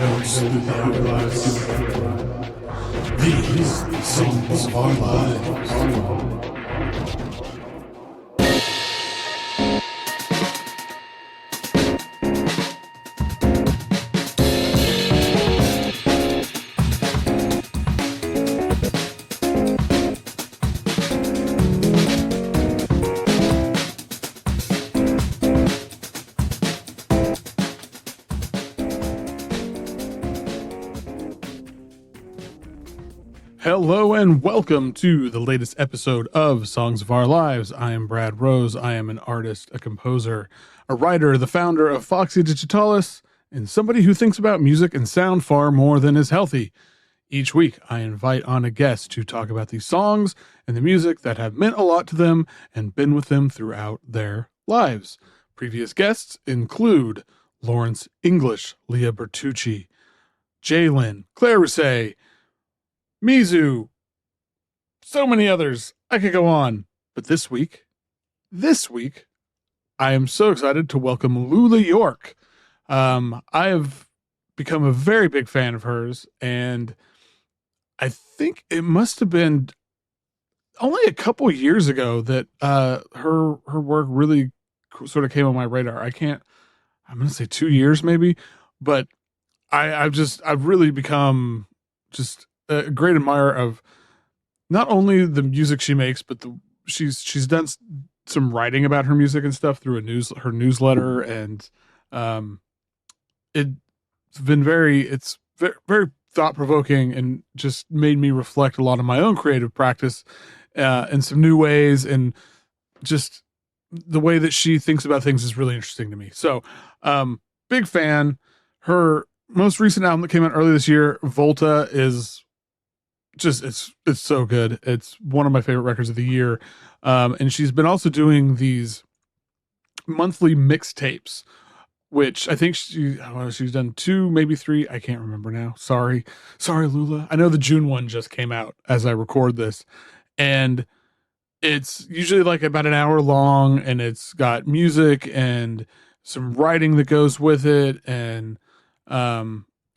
notes with our lives. These songs of our lives. Hello and welcome to the latest episode of Songs of Our Lives. I am Brad Rose. I am an artist, a composer, a writer, the founder of Foxy Digitalis, and somebody who thinks about music and sound far more than is healthy. Each week, I invite on a guest to talk about these songs and the music that have meant a lot to them and been with them throughout their lives. Previous guests include Lawrence English, Leah Bertucci, Jalen, Claire Rousset, Mizu, so many others. I could go on. But this week, I am so excited to welcome Loula Yorke. I have become a very big fan of hers, and I think it must have been only a couple years ago that her work really sort of came on my radar. I'm going to say 2 years maybe, but I've really become just a great admirer of not only the music she makes, but she's done some writing about her music and stuff through her newsletter, and it's very thought provoking and just made me reflect a lot on my own creative practice in some new ways, and just the way that she thinks about things is really interesting to me. So, big fan. Her most recent album that came out early this year, Volta, is just it's so good. It's one of my favorite records of the year. And she's been also doing these monthly mixtapes, which I think she's done 2, maybe 3. I can't remember now. Sorry, Loula. I know the June one just came out as I record this, and it's usually like about an hour long, and it's got music and some writing that goes with it, and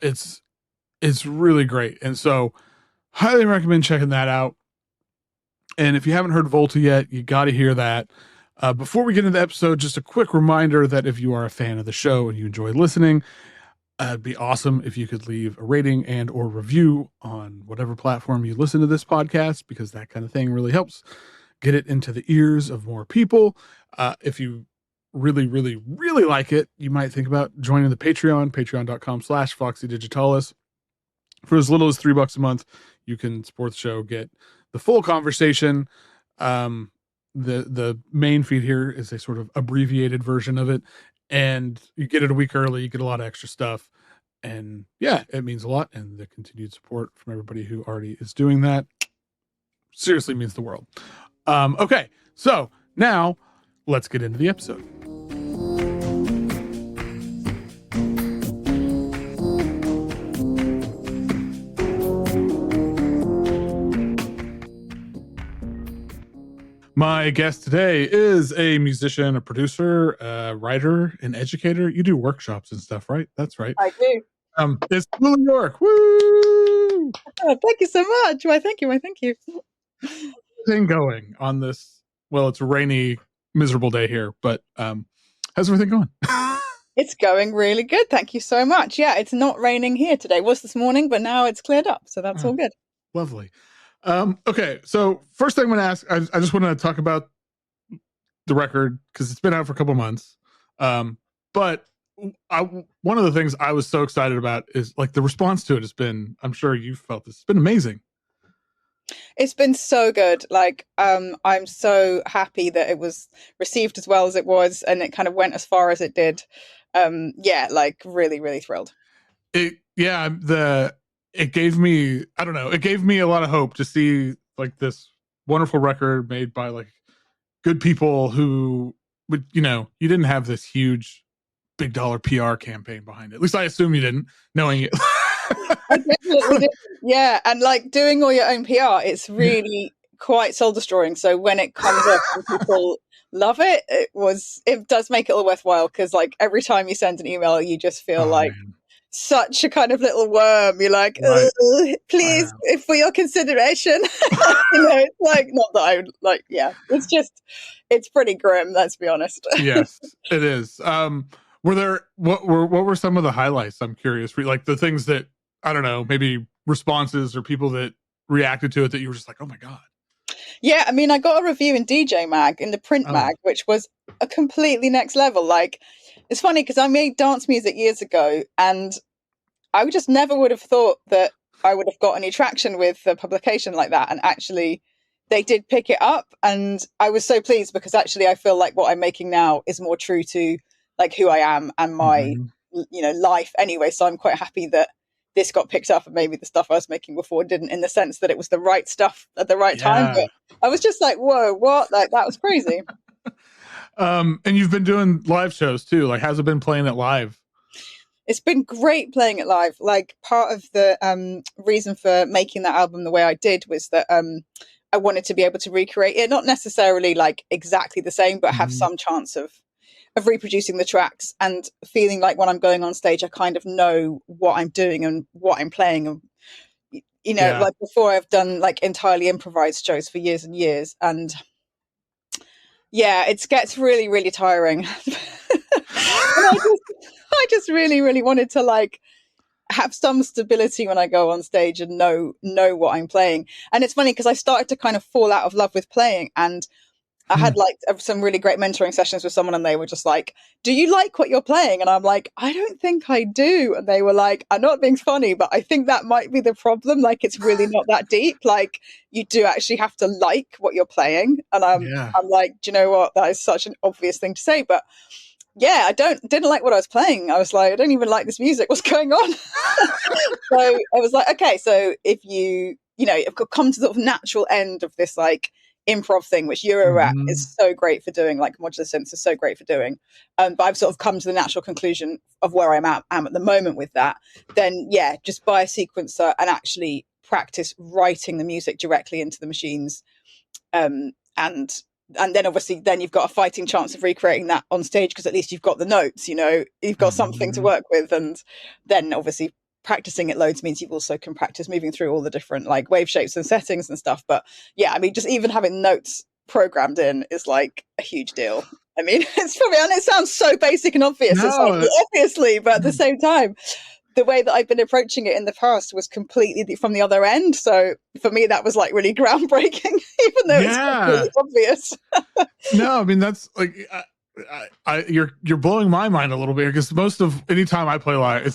it's really great. And so highly recommend checking that out. And if you haven't heard Volta yet, you got to hear that. Before we get into the episode, just a quick reminder that if you are a fan of the show and you enjoy listening, it'd be awesome if you could leave a rating and or review on whatever platform you listen to this podcast, because that kind of thing really helps get it into the ears of more people. If you really, really, really like it, you might think about joining the patreon.com/FoxyDigitalis. For as little as $3 a month, you can support the show, get the full conversation. The main feed here is a sort of abbreviated version of it, and you get it a week early. You get a lot of extra stuff, and yeah, it means a lot. And the continued support from everybody who already is doing that seriously means the world. Okay, so now let's get into the episode. My guest today is a musician, a producer, a writer, an educator. You do workshops and stuff, right? That's right. I do. It's Loula Yorke. Woo! Oh, thank you so much. Why, thank you. Thing going on this, well, it's a rainy, miserable day here, but how's everything going? It's going really good. Thank you so much. Yeah, it's not raining here today. It was this morning, but now it's cleared up. So that's all good. Lovely. Okay, so first thing I'm going to ask, I just want to talk about the record because it's been out for a couple months. But one of the things I was so excited about is like the response to it has been, I'm sure you've felt this, it's been amazing. It's been so good. Like, I'm so happy that it was received as well as it was, and it kind of went as far as it did. Yeah, like really, really thrilled. It gave me, I don't know, it gave me a lot of hope to see like this wonderful record made by like good people who would, you didn't have this huge big dollar PR campaign behind it. At least I assume you didn't, knowing it. I definitely did. Yeah, and like doing all your own PR, it's really quite soul destroying. So when it comes up and people love it, it does make it all worthwhile, because like every time you send an email, you just feel man. such a kind of little worm. You're like, Right. please, for your consideration. It's like, not that I would like, yeah, it's pretty grim, let's be honest. Yes, it is. What were some of the highlights? I'm curious, like the things that, I don't know, maybe responses or people that reacted to it that you were just like, oh my God. Yeah, I mean, I got a review in DJ Mag, in the print mag, which was a completely next level. Like, it's funny because I made dance music years ago, and I just never would have thought that I would have got any traction with a publication like that. And actually, they did pick it up, and I was so pleased because actually I feel like what I'm making now is more true to like who I am and my life anyway. So I'm quite happy that this got picked up, and maybe the stuff I was making before didn't, in the sense that it was the right stuff at the right time. But I was just like, whoa, what? Like, that was crazy. And you've been doing live shows too. Like, how's it been playing it live? It's been great playing it live. Like, part of the reason for making that album the way I did was that I wanted to be able to recreate it, not necessarily like exactly the same, but have some chance of reproducing the tracks, and feeling like when I'm going on stage, I kind of know what I'm doing and what I'm playing. And, like before, I've done like entirely improvised shows for years and years. And yeah, it gets really, really tiring. And I just really, really wanted to like have some stability when I go on stage and know what I'm playing. And it's funny because I started to kind of fall out of love with playing, and I had like some really great mentoring sessions with someone, and they were just like, do you like what you're playing? And I'm like, I don't think I do. And they were like, I'm not being funny, but I think that might be the problem. Like, it's really not that deep. Like, you do actually have to like what you're playing. And I'm like, do you know what? That is such an obvious thing to say, but yeah, I didn't like what I was playing. I was like, I don't even like this music. What's going on? So I was like, okay, so if you've come to the sort of natural end of this like improv thing, which Eurorap is so great for doing, like modular synths is so great for doing. But I've sort of come to the natural conclusion of where am at the moment with that. Then yeah, just buy a sequencer and actually practice writing the music directly into the machines. And then obviously then you've got a fighting chance of recreating that on stage, because at least you've got the notes, you've got something to work with. And then obviously practicing it loads means you've also can practice moving through all the different like wave shapes and settings and stuff. But yeah, I mean, just even having notes programmed in is like a huge deal. I mean, it's probably, and it sounds so basic and obvious, obviously, but at the same time, the way that I've been approaching it in the past was completely from the other end. So for me, that was like really groundbreaking, even though it's completely obvious. No, I mean, that's like, you're blowing my mind a little bit, because most of any time I play live,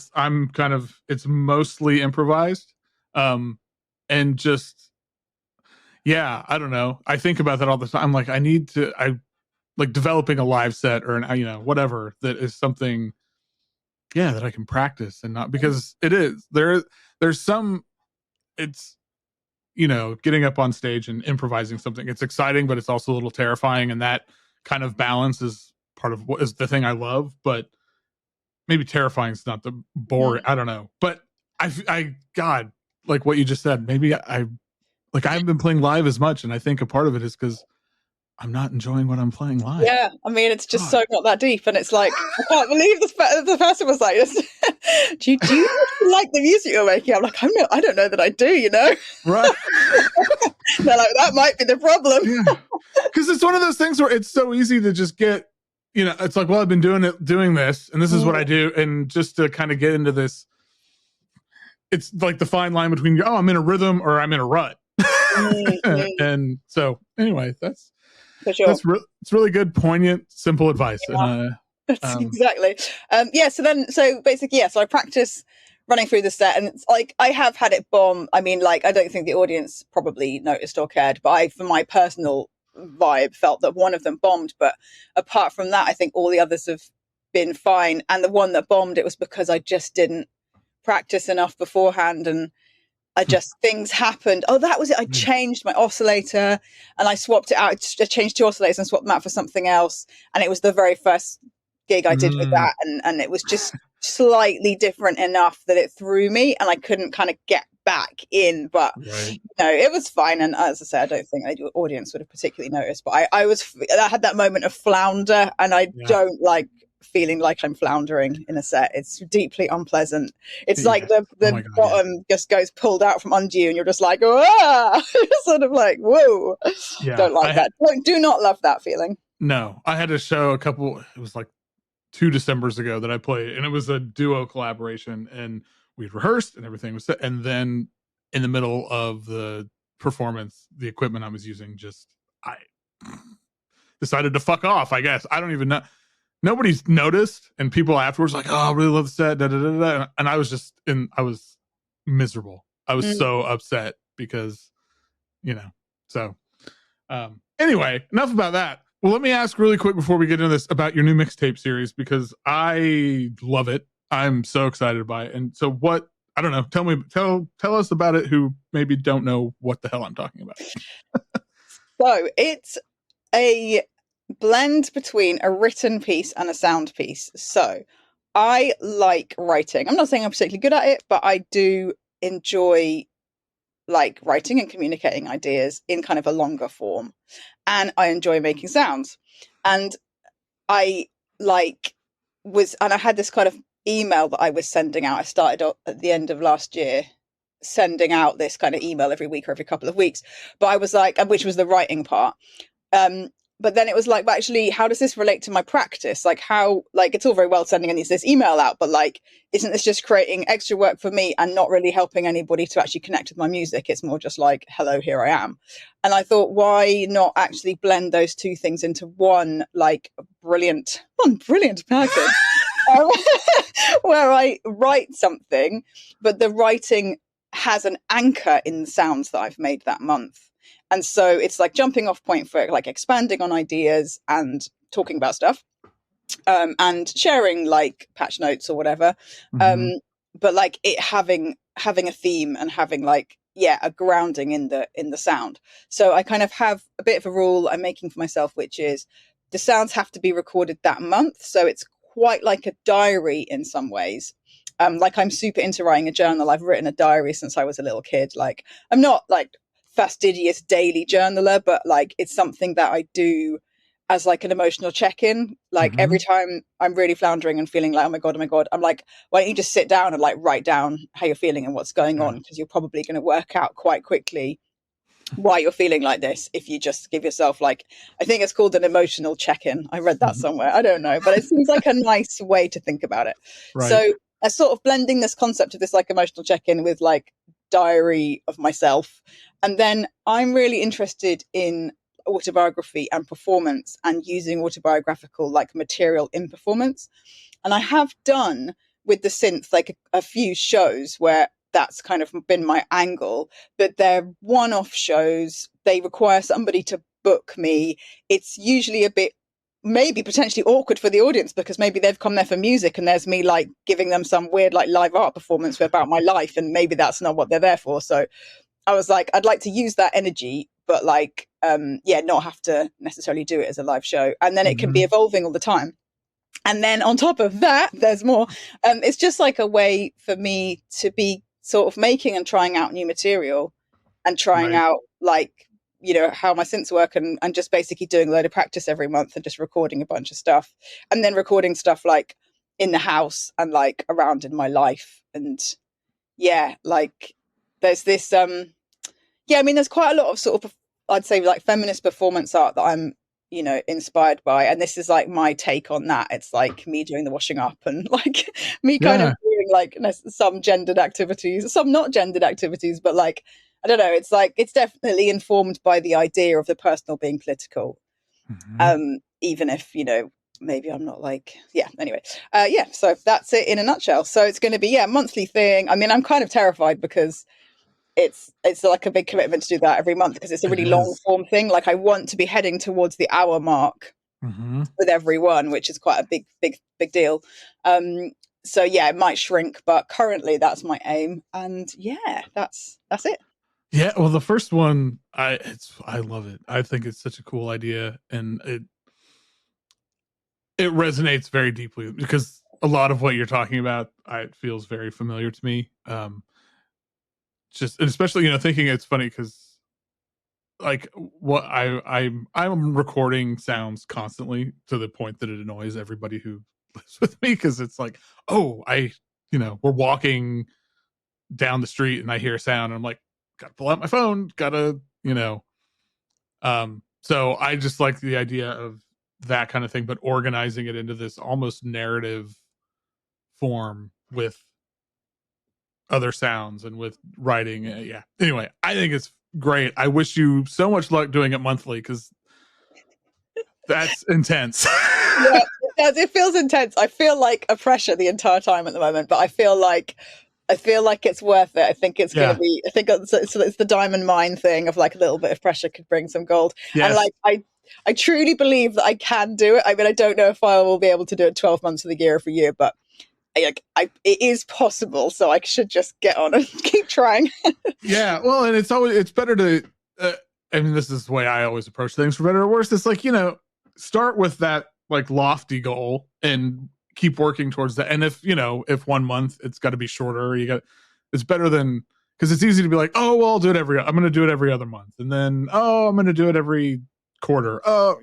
it's mostly improvised. And just, yeah, I don't know. I think about that all the time. I'm like, I like developing a live set or whatever that is something, that I can practice, and not, because there's some, it's, getting up on stage and improvising something. It's exciting, but it's also a little terrifying. And that kind of balance is part of what is the thing I love, but maybe terrifying is not the boring. I don't know, but God, like what you just said, maybe I haven't been playing live as much, and I think a part of it is because I'm not enjoying what I'm playing live. Yeah, I mean, it's just so not that deep, and it's like, I can't believe the person was like, do you like the music you're making? I'm like, I don't know that I do, Right. They're like, that might be the problem. Because it's one of those things where it's so easy to just get, it's like, well, I've been doing this, and this is what I do, and just to kind of get into this, it's like the fine line between, I'm in a rhythm or I'm in a rut. And so anyway, that's for sure. It's really good, poignant, simple advice. Yeah. Exactly. So basically, so I practice running through the set, and it's like, I have had it bomb. I mean, like, I don't think the audience probably noticed or cared, but I, for my personal vibe, felt that one of them bombed. But apart from that, I think all the others have been fine. And the one that bombed, it was because I just didn't practice enough beforehand, and things happened. Oh, that was it. I changed my oscillator, and I swapped it out. I changed 2 oscillators and swapped them out for something else. And it was the very first gig I did with that. And it was just slightly different enough that it threw me, and I couldn't kind of get back in. But it was fine. And as I say, I don't think the audience would have particularly noticed. But I had that moment of flounder, and I don't like feeling like I'm floundering in a set. It's deeply unpleasant. It's Yeah. like the Oh my God, bottom just goes pulled out from under you, and you're just like, ah! Sort of like, whoa. Yeah, Don't like that. Do not love that feeling. No, I had a show it was like 2 Decembers ago that I played, and it was a duo collaboration, and we'd rehearsed and everything was set, and then in the middle of the performance, the equipment I was using I decided to fuck off, I guess. I don't even know. Nobody's noticed, and people afterwards like, oh, I really love the set, da, da, da, da. And I was miserable. I was so upset because, so anyway, enough about that. Well, let me ask really quick before we get into this about your new mixtape series, because I love it. I'm so excited by it. And so I don't know, tell us about it who maybe don't know what the hell I'm talking about. So it's a blend between a written piece and a sound piece. So I like writing. I'm not saying I'm particularly good at it, but I do enjoy like writing and communicating ideas in kind of a longer form. And I enjoy making sounds. And I had this kind of email that I was sending out. I started at the end of last year sending out this kind of email every week or every couple of weeks. But I was like, which was the writing part. But then it was like, but actually, how does this relate to my practice? Like it's all very well sending this email out, but like, isn't this just creating extra work for me and not really helping anybody to actually connect with my music? It's more just like, hello, here I am. And I thought, why not actually blend those two things into one brilliant package where I write something, but the writing has an anchor in the sounds that I've made that month. And so it's like jumping off point for like expanding on ideas and talking about stuff, and sharing like patch notes or whatever. But like it having a theme and having a grounding in the sound. So I kind of have a bit of a rule I'm making for myself, which is the sounds have to be recorded that month. So it's quite like a diary in some ways. Like I'm super into writing a journal. I've written a diary since I was a little kid. Like I'm not like fastidious daily journaler, but like it's something that I do as like an emotional check-in. Like every time I'm really floundering and feeling like, oh my god, I'm like, why don't you just sit down and like write down how you're feeling and what's going on, because you're probably going to work out quite quickly why you're feeling like this if you just give yourself like, I think it's called an emotional check-in. I read that somewhere, I don't know, but it seems like a nice way to think about it. Right. So I sort of blending this concept of this like emotional check-in with like diary of myself. And then I'm really interested in autobiography and performance and using autobiographical like material in performance. And I have done with the synth like a few shows where that's kind of been my angle, but they're one-off shows. They require somebody to book me. It's usually a bit maybe potentially awkward for the audience because maybe they've come there for music and there's me like giving them some weird like live art performance about my life, and maybe that's not what they're there for. So I was like, I'd like to use that energy, but like not have to necessarily do it as a live show. And then it can be evolving all the time. And then on top of that, there's more. It's just like a way for me to be sort of making and trying out new material and trying out like, how my synths work, and just basically doing a load of practice every month and just recording a bunch of stuff, and then recording stuff like in the house and like around in my life. And like there's this there's quite a lot of sort of, I'd say like feminist performance art that I'm inspired by, and this is like my take on that. It's like me doing the washing up and like me kind of doing like some gendered activities, some not gendered activities, but like I don't know, it's like it's definitely informed by the idea of the personal being political, even if maybe I'm not like anyway so that's it in a nutshell. So it's going to be a monthly thing. I mean, I'm kind of terrified because it's like a big commitment to do that every month, because it's a really long form thing. Like I want to be heading towards the hour mark with everyone, which is quite a big deal. So it might shrink, but currently that's my aim. And that's it. Yeah, well, the first one, I love it. I think it's such a cool idea, and it resonates very deeply because a lot of what you're talking about, it feels very familiar to me. Just, and especially thinking, it's funny because like what I'm recording sounds constantly to the point that it annoys everybody who lives with me, because it's like, oh, we're walking down the street and I hear a sound and I'm like, gotta pull out my phone, so I just like the idea of that kind of thing, but organizing it into this almost narrative form with other sounds and with writing. Yeah. Anyway, I think it's great. I wish you so much luck doing it monthly, because that's intense. Yeah, it feels intense. I feel like a pressure the entire time at the moment, but I feel like it's worth it. I think it's going to be. I think it's the diamond mine thing of like a little bit of pressure could bring some gold. Yes. And like I truly believe that I can do it. I mean, I don't know if I will be able to do it 12 months of the year, every year, but it is possible. So I should just get on and keep trying. Yeah, well, and it's better to. I mean, this is the way I always approach things, for better or worse. It's like, start with that like lofty goal and keep working towards that. And if 1 month it's got to be shorter, it's better than, because it's easy to be like, oh, well, I'm going to do it every other month, and then I'm going to do it every quarter. I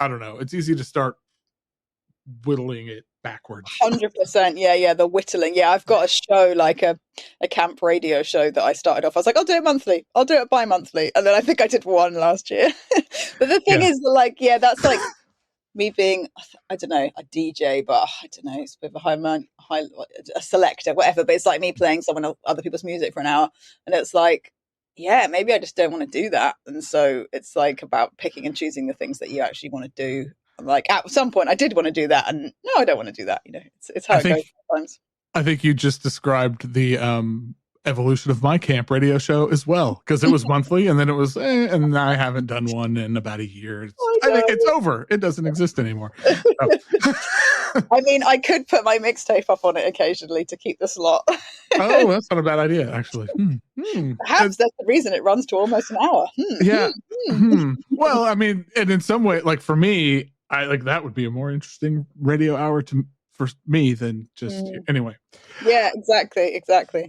don't know. It's easy to start whittling it backwards. 100%. Yeah, the whittling. Yeah, I've got a show, like a camp radio show that I started off. I was like, I'll do it monthly. I'll do it bi-monthly. And then I think I did one last year. But the thing is, like, yeah, that's like me being, I don't know, a DJ, but I don't know, it's a bit of a selector, whatever. But it's like me playing other people's music for an hour. And it's like, yeah, maybe I just don't want to do that. And so it's like about picking and choosing the things that you actually want to do. Like at some point I did want to do that, and no, I don't want to do that. It's how it goes sometimes. I think you just described the evolution of my camp radio show as well, because it was monthly, and then it was and I haven't done one in about a year. I think it's over. It doesn't exist anymore. I mean, I could put my mixtape up on it occasionally to keep the slot. Oh, that's not a bad idea, actually. Perhaps that's the reason it runs to almost an hour. Yeah. Well, I mean, and in some way, like for me, I like that would be a more interesting radio hour for me than just anyway. Yeah, exactly.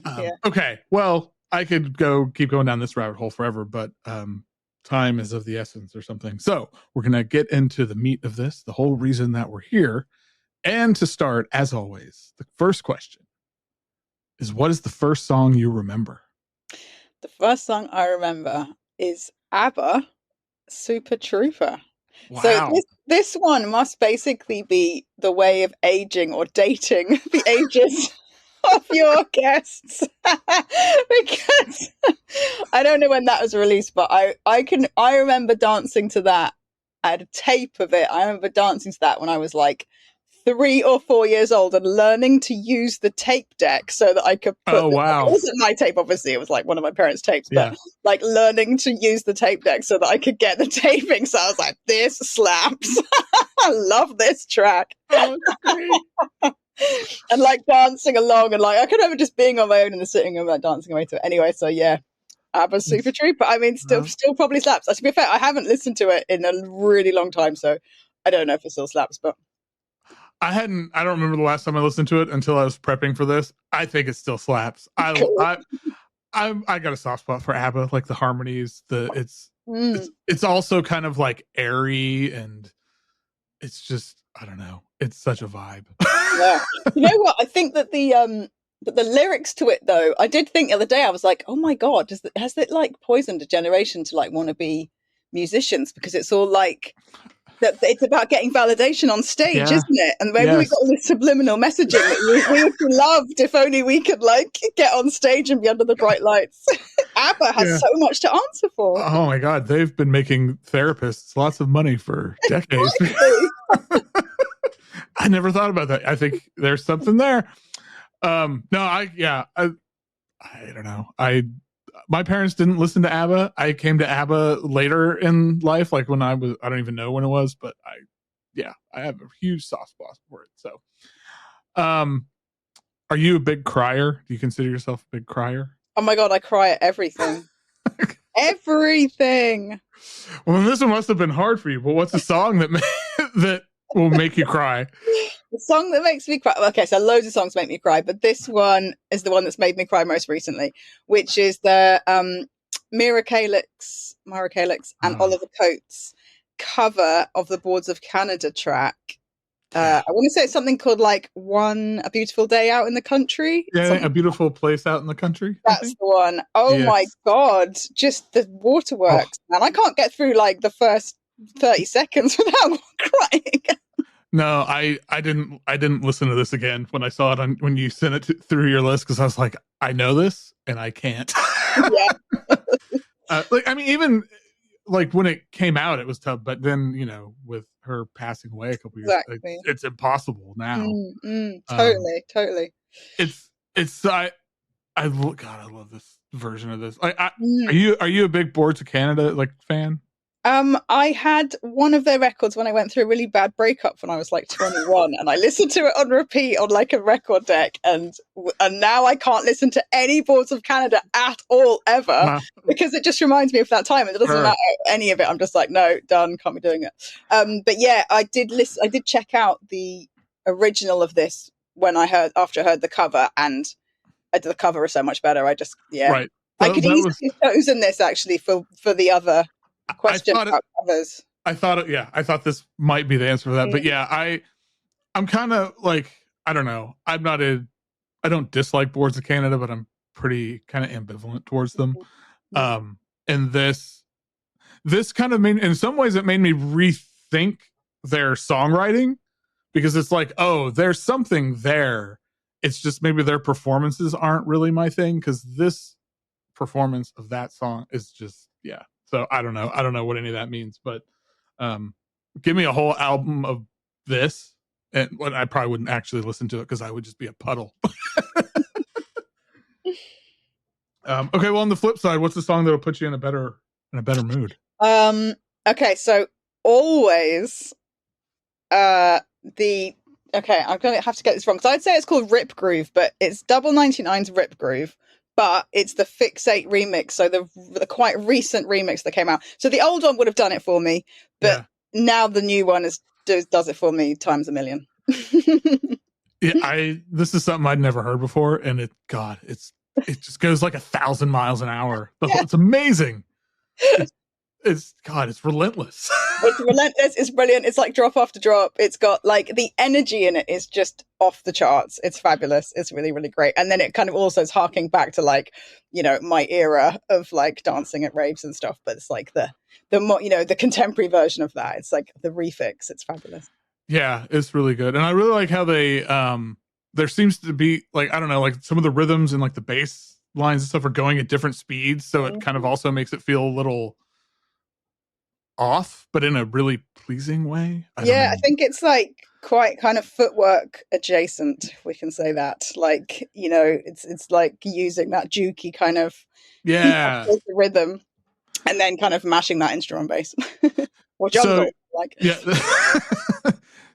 Yeah. Okay. Well, I could keep going down this rabbit hole forever, but time is of the essence or something. So we're going to get into the meat of this, the whole reason that we're here. And to start, as always, the first question is, what is the first song you remember? The first song I remember is ABBA, Super Trooper. Wow. So this one must basically be the way of aging or dating the ages of your guests. Because I don't know when that was released, but I remember dancing to that. I had a tape of it. I remember dancing to that when I was like 3 or 4 years old and learning to use the tape deck so that I could put it wasn't my tape, obviously, it was like one of my parents' tapes, but like learning to use the tape deck so that I could get the taping. So I was like, this slaps. I love this track. And like dancing along, and like I could remember just being on my own in the sitting room, like dancing away to it. Anyway, so yeah. ABBA Super Trooper. I mean, still probably slaps. To be fair, I haven't listened to it in a really long time, so I don't know if it still slaps, but I don't remember the last time I listened to it until I was prepping for this. I think it still slaps. I got a soft spot for ABBA, like the harmonies, it's also kind of like airy, and it's just, I don't know. It's such a vibe. Yeah. You know what? I think that the lyrics to it, though, I did think the other day, I was like, oh my God, has it like poisoned a generation to like want to be musicians? Because it's all like, that it's about getting validation on stage, isn't it? And maybe we got all this subliminal messaging that we would be loved if only we could like get on stage and be under the bright lights. ABBA has so much to answer for. Oh my God, they've been making therapists lots of money for decades. I never thought about that. I think there's something there. No, I don't know. My parents didn't listen to ABBA. I came to ABBA later in life, like when I don't even know when it was, but I have a huge soft spot for it. So, are you a big crier? Do you consider yourself a big crier? Oh my God, I cry at everything. Everything. Well, this one must have been hard for you, but what's a song that will make you cry? The song that makes me cry. Okay, so loads of songs make me cry, but this one is the one that's made me cry most recently, which is the Mira Calix and Oliver Coates cover of the Boards of Canada track, I want to say it's something called like A Beautiful Day Out in the Country. Yeah, A Beautiful Place Out in the Country. That's the one. Oh my God. Just the waterworks, man. I can't get through like the first 30 seconds without crying. No, I didn't listen to this again when I saw it when you sent it through your list, because I was like, I know this and I can't. Yeah. Like, I mean, even like when it came out, it was tough, but then, you know, with her passing away a couple years, Exactly. it's impossible now. Totally. I love this version of this. Are you a big Boards of Canada like fan? I had one of their records when I went through a really bad breakup when I was like 21, and I listened to it on repeat on like a record deck, and now I can't listen to any Boards of Canada at all ever because it just reminds me of that time, and it doesn't matter any of it. I'm just like, no, done, can't be doing it. But yeah, I did check out the original of this after I heard the cover, and the cover is so much better. I could easily have chosen this actually for the other question about covers. I thought this might be the answer for that, but yeah, I'm kind of like, I don't know. I don't dislike Boards of Canada, but I'm pretty kind of ambivalent towards them. And this kind of in some ways it made me rethink their songwriting, because it's like, oh, there's something there. It's just maybe their performances aren't really my thing, because this performance of that song is just, yeah. So I don't know what any of that means, but give me a whole album of this, and I probably wouldn't actually listen to it because I would just be a puddle. Okay, well, on the flip side, what's the song that'll put you in a better mood? Okay, so always I'm gonna have to get this wrong, because I'd say it's called Rip Groove, but it's Double 99's Rip Groove. But it's the Fixate remix, so the quite recent remix that came out. So the old one would have done it for me, but now the new one does it for me times a million. This is something I'd never heard before, and it just goes like 1,000 miles an hour. It's amazing. It's relentless. It's relentless. It's brilliant. It's like drop after drop. It's got like the energy in it is just off the charts. It's fabulous. It's really, really great. And then it kind of also is harking back to like, you know, my era of like dancing at raves and stuff. But it's like the more, you know, the contemporary version of that. It's like the refix. It's fabulous. Yeah, it's really good. And I really like how they there seems to be like, I don't know, like some of the rhythms and like the bass lines and stuff are going at different speeds. So it kind of also makes it feel a little off, but in a really pleasing way. I think it's like quite kind of footwork adjacent, we can say that. Like, you know, it's like using that jukey kind of rhythm and then kind of mashing that into drum bass or jungle.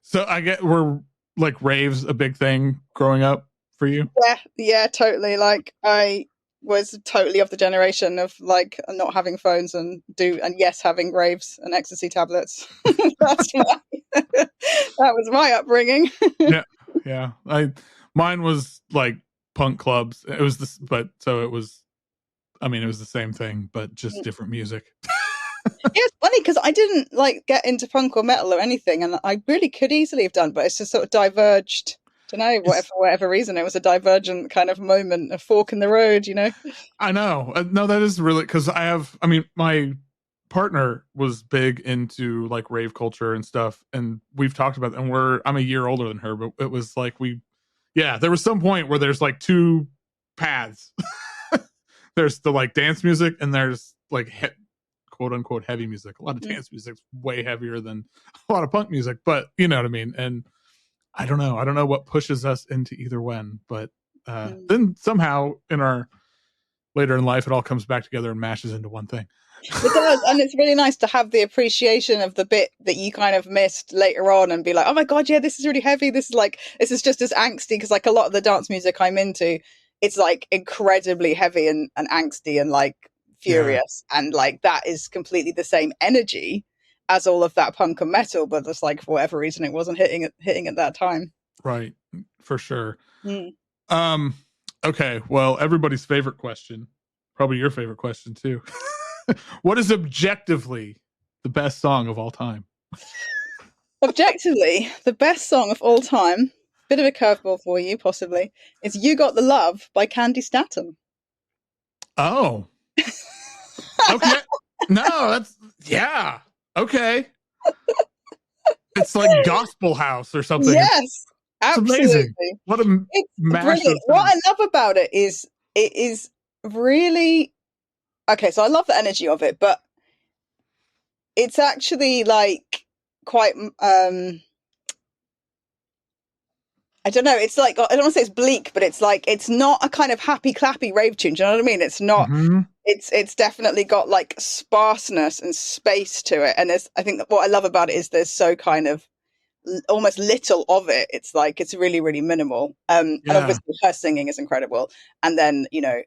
So I get, were like raves a big thing growing up for you? Yeah, totally. Like I was totally of the generation of like not having phones and having raves and ecstasy tablets. That was my upbringing. Yeah. Mine was like punk clubs. It was this, but so it was. I mean, it was the same thing, but just different music. It's funny because I didn't like get into punk or metal or anything, and I really could easily have done, but it's just sort of diverged. Don't know, whatever reason, it was a divergent kind of moment, a fork in the road, you know. I know. No, that is really, because my partner was big into like rave culture and stuff, and we've talked about it, and I'm a year older than her, but it was like there was some point where there's like two paths. There's the like dance music, and there's like quote unquote heavy music. A lot of dance music's way heavier than a lot of punk music, but you know what I mean. And I don't know what pushes us into either one, but then somehow in our later in life, it all comes back together and mashes into one thing. It does, and it's really nice to have the appreciation of the bit that you kind of missed later on and be like, oh my God, yeah, this is really heavy. This is just as angsty, because like a lot of the dance music I'm into, it's like incredibly heavy and angsty and like furious, and like that is completely the same energy as all of that punk and metal, but just like for whatever reason it wasn't hitting at that time. Right, for sure. Okay, well, everybody's favorite question, probably your favorite question too. What is objectively the best song of all time? Objectively, the best song of all time, bit of a curveball for you, possibly, is You Got the Love by Candi Staton. Oh. Okay. No, that's, yeah. Okay. It's like Gospel House or something. Yes, it's absolutely. amazing. What a it's massive brilliant. What I love about it is really okay. So I love the energy of it, but it's actually like quite I don't know. It's like, I don't want to say it's bleak, but it's like, it's not a kind of happy clappy rave tune. Do you know what I mean? It's not. Mm-hmm. It's definitely got like sparseness and space to it. And I think that what I love about it is there's so kind of almost little of it. It's like, it's really, really minimal. And obviously her singing is incredible. And then, the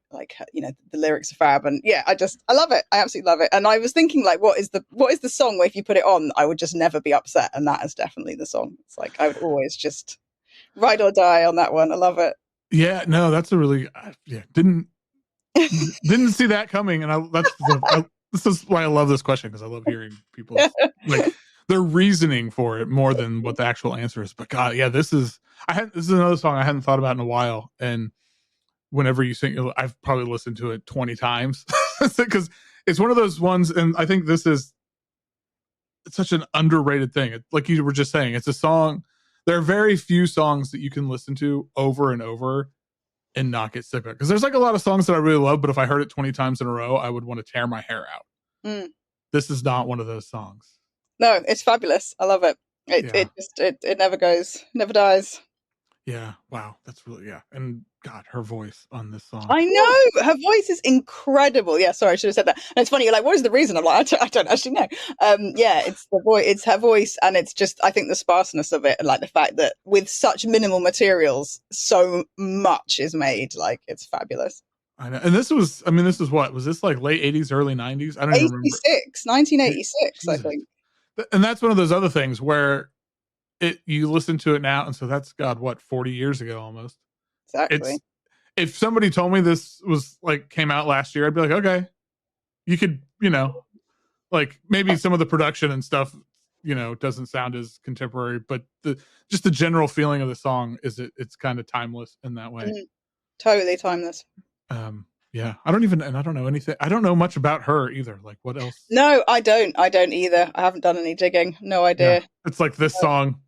lyrics are fab. And yeah, I love it. I absolutely love it. And I was thinking like, what is the song where if you put it on, I would just never be upset. And that is definitely the song. It's like, I would always just ride or die on that one. I love it. Yeah, no, that's a really didn't see that coming, and this is why I love this question, because I love hearing people like their reasoning for it more than what the actual answer is. But God, yeah, this is another song I hadn't thought about in a while, and whenever you sing, I've probably listened to it 20 times because it's one of those ones, and I think it's such an underrated thing. Like you were just saying, it's a song. There are very few songs that you can listen to over and over and not get sick of it. Because there's like a lot of songs that I really love, but if I heard it 20 times in a row, I would want to tear my hair out. This is not one of those songs. No, it's fabulous. I love it. It never goes, never dies. Yeah. Wow. That's really, and God, her voice on this song. I know, her voice is incredible. Yeah, sorry, I should have said that. And it's funny, you're like, what is the reason? I'm like, I don't actually know. It's the voice, it's her voice, and it's just, I think the sparseness of it, and like the fact that with such minimal materials, so much is made. Like, it's fabulous. I know. And this was what? Was this like late 80s, early 90s? I don't even remember. 1986, I think. And that's one of those other things where you listen to it now, and so that's, God, what, 40 years ago almost. Exactly. If somebody told me this was like came out last year, I'd be like, okay, you could, like maybe some of the production and stuff, doesn't sound as contemporary, but just the general feeling of the song it's kind of timeless in that way. Mm-hmm. Totally timeless. Yeah, I don't know anything. I don't know much about her either. Like, what else? No, I don't either. I haven't done any digging. No idea. Yeah, it's like this song.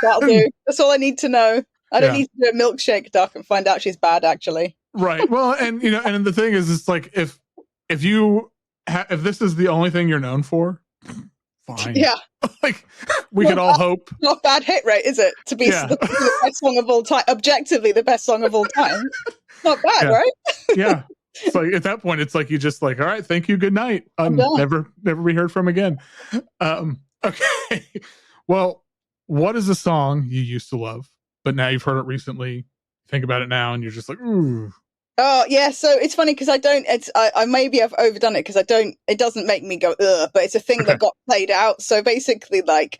That'll do. That's all I need to know. I don't need to do a milkshake duck and find out she's bad, actually. Right. Well, and and the thing is, it's like if this is the only thing you're known for, fine. Yeah. Like we could all hope. Not bad hit rate, is it? To be the best song of all time, objectively the best song of all time. Not bad, right? Yeah. It's like at that point, it's like you just like, all right, thank you, good night. Never be heard from again. Okay. Well, what is a song you used to love, but now you've heard it recently? Think about it now, and you're just like, ooh. Oh yeah, so it's funny because I maybe I've overdone it because it doesn't make me go ugh, but it's a thing that got played out. So basically, like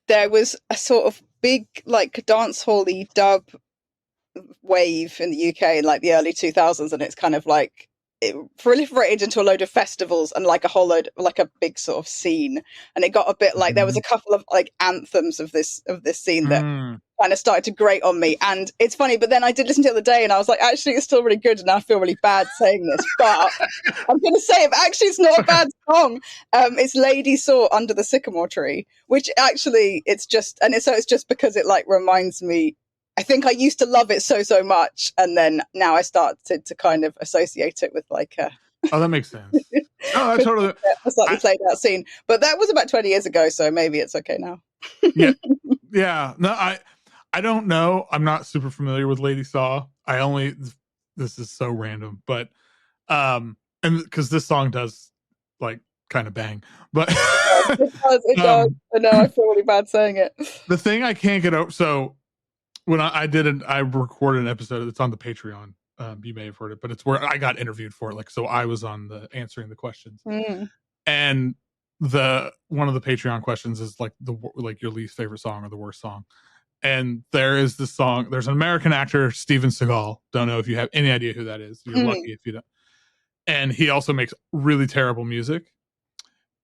there was a sort of big like dance hall-y dub wave in the UK in like the early 2000s, and it's kind of like it proliferated into a load of festivals and like a whole load, like a big sort of scene. And it got a bit like there was a couple of like anthems of this scene that kind of started to grate on me. And it's funny, but then I did listen to it the other day and I was like, actually, it's still really good. And I feel really bad saying this, but I'm going to say it. Actually, it's not a bad song. It's Lady Saw Under the Sycamore Tree, which actually it's just because it like reminds me. I think I used to love it so much, and then now I started to kind of associate it with like a... Oh, that makes sense. Oh, I totally... a slightly played out scene. But that was about 20 years ago, so maybe it's okay now. Yeah. No, I don't know. I'm not super familiar with Lady Saw. This is so random, but and because this song does like kind of bang, but it does. I know, I feel really bad saying it. The thing I can't get over, so when I recorded an episode, it's on the Patreon. You may have heard it, but it's where I got interviewed for it. Like, so I was on answering the questions, and one of the Patreon questions is like your least favorite song or the worst song. And there is this song. There's an American actor, Steven Seagal. Don't know if you have any idea who that is. You're lucky if you don't. And he also makes really terrible music.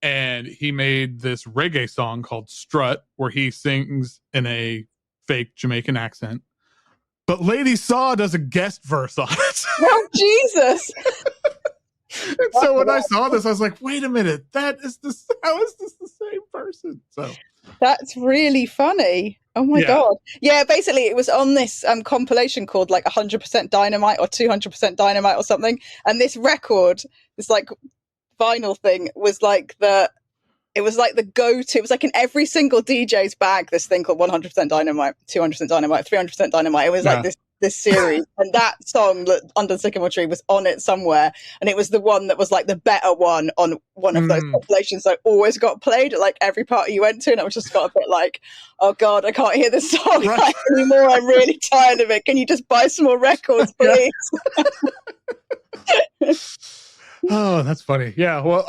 and he made this reggae song called Strut, where he sings in a fake Jamaican accent. But Lady Saw does a guest verse on it. Oh, Jesus. And so when I saw this, I was like, wait a minute, how is this the same person? So that's really funny. Oh my God. Yeah, basically it was on this compilation called like 100% Dynamite or 200% Dynamite or something. And this record, this like vinyl thing was like the go-to. It was like in every single DJ's bag, this thing called 100% Dynamite, 200% Dynamite, 300% Dynamite. It was like this series. And that song, Under the Sycamore Tree, was on it somewhere. And it was the one that was like the better one on one of those compilations that always got played at like every party you went to. And I was just got a bit like, oh God, I can't hear this song like, anymore. I'm really tired of it. Can you just buy some more records, please? Oh, that's funny. Yeah. Well,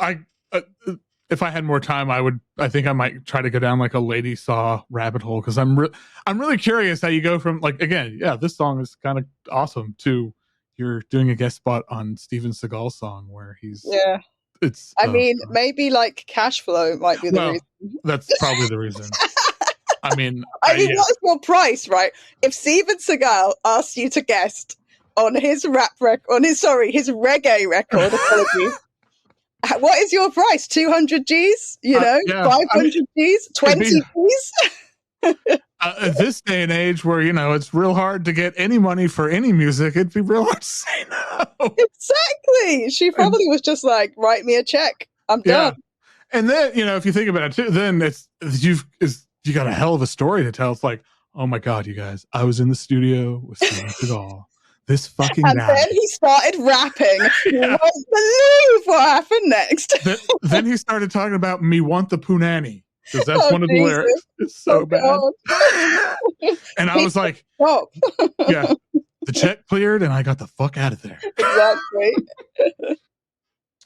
if I had more time, I think I might try to go down like a Lady Saw rabbit hole, because I'm really curious how you go from like, again, this song is kind of awesome, to you're doing a guest spot on Steven Seagal's song where he's I mean, maybe like cash flow might be the reason. That's probably the reason. I mean, what is your price, right? If Steven Seagal asked you to guest on his his reggae record, apologies. What is your price? 200 G's? 500 G's? 20 G's? At this day and age where, it's real hard to get any money for any music, it'd be real hard to say no. Exactly. She probably was just like, write me a check. I'm done. And then, if you think about it too, then you got a hell of a story to tell. It's like, oh my God, you guys, I was in the studio with Steven Seagal. This fucking and guy. Then he started rapping. You won't believe what happened next. Then he started talking about "Me Want the Punani," because that's one of the lyrics. It's so bad. And I was like, stop. The check cleared, and I got the fuck out of there. Exactly.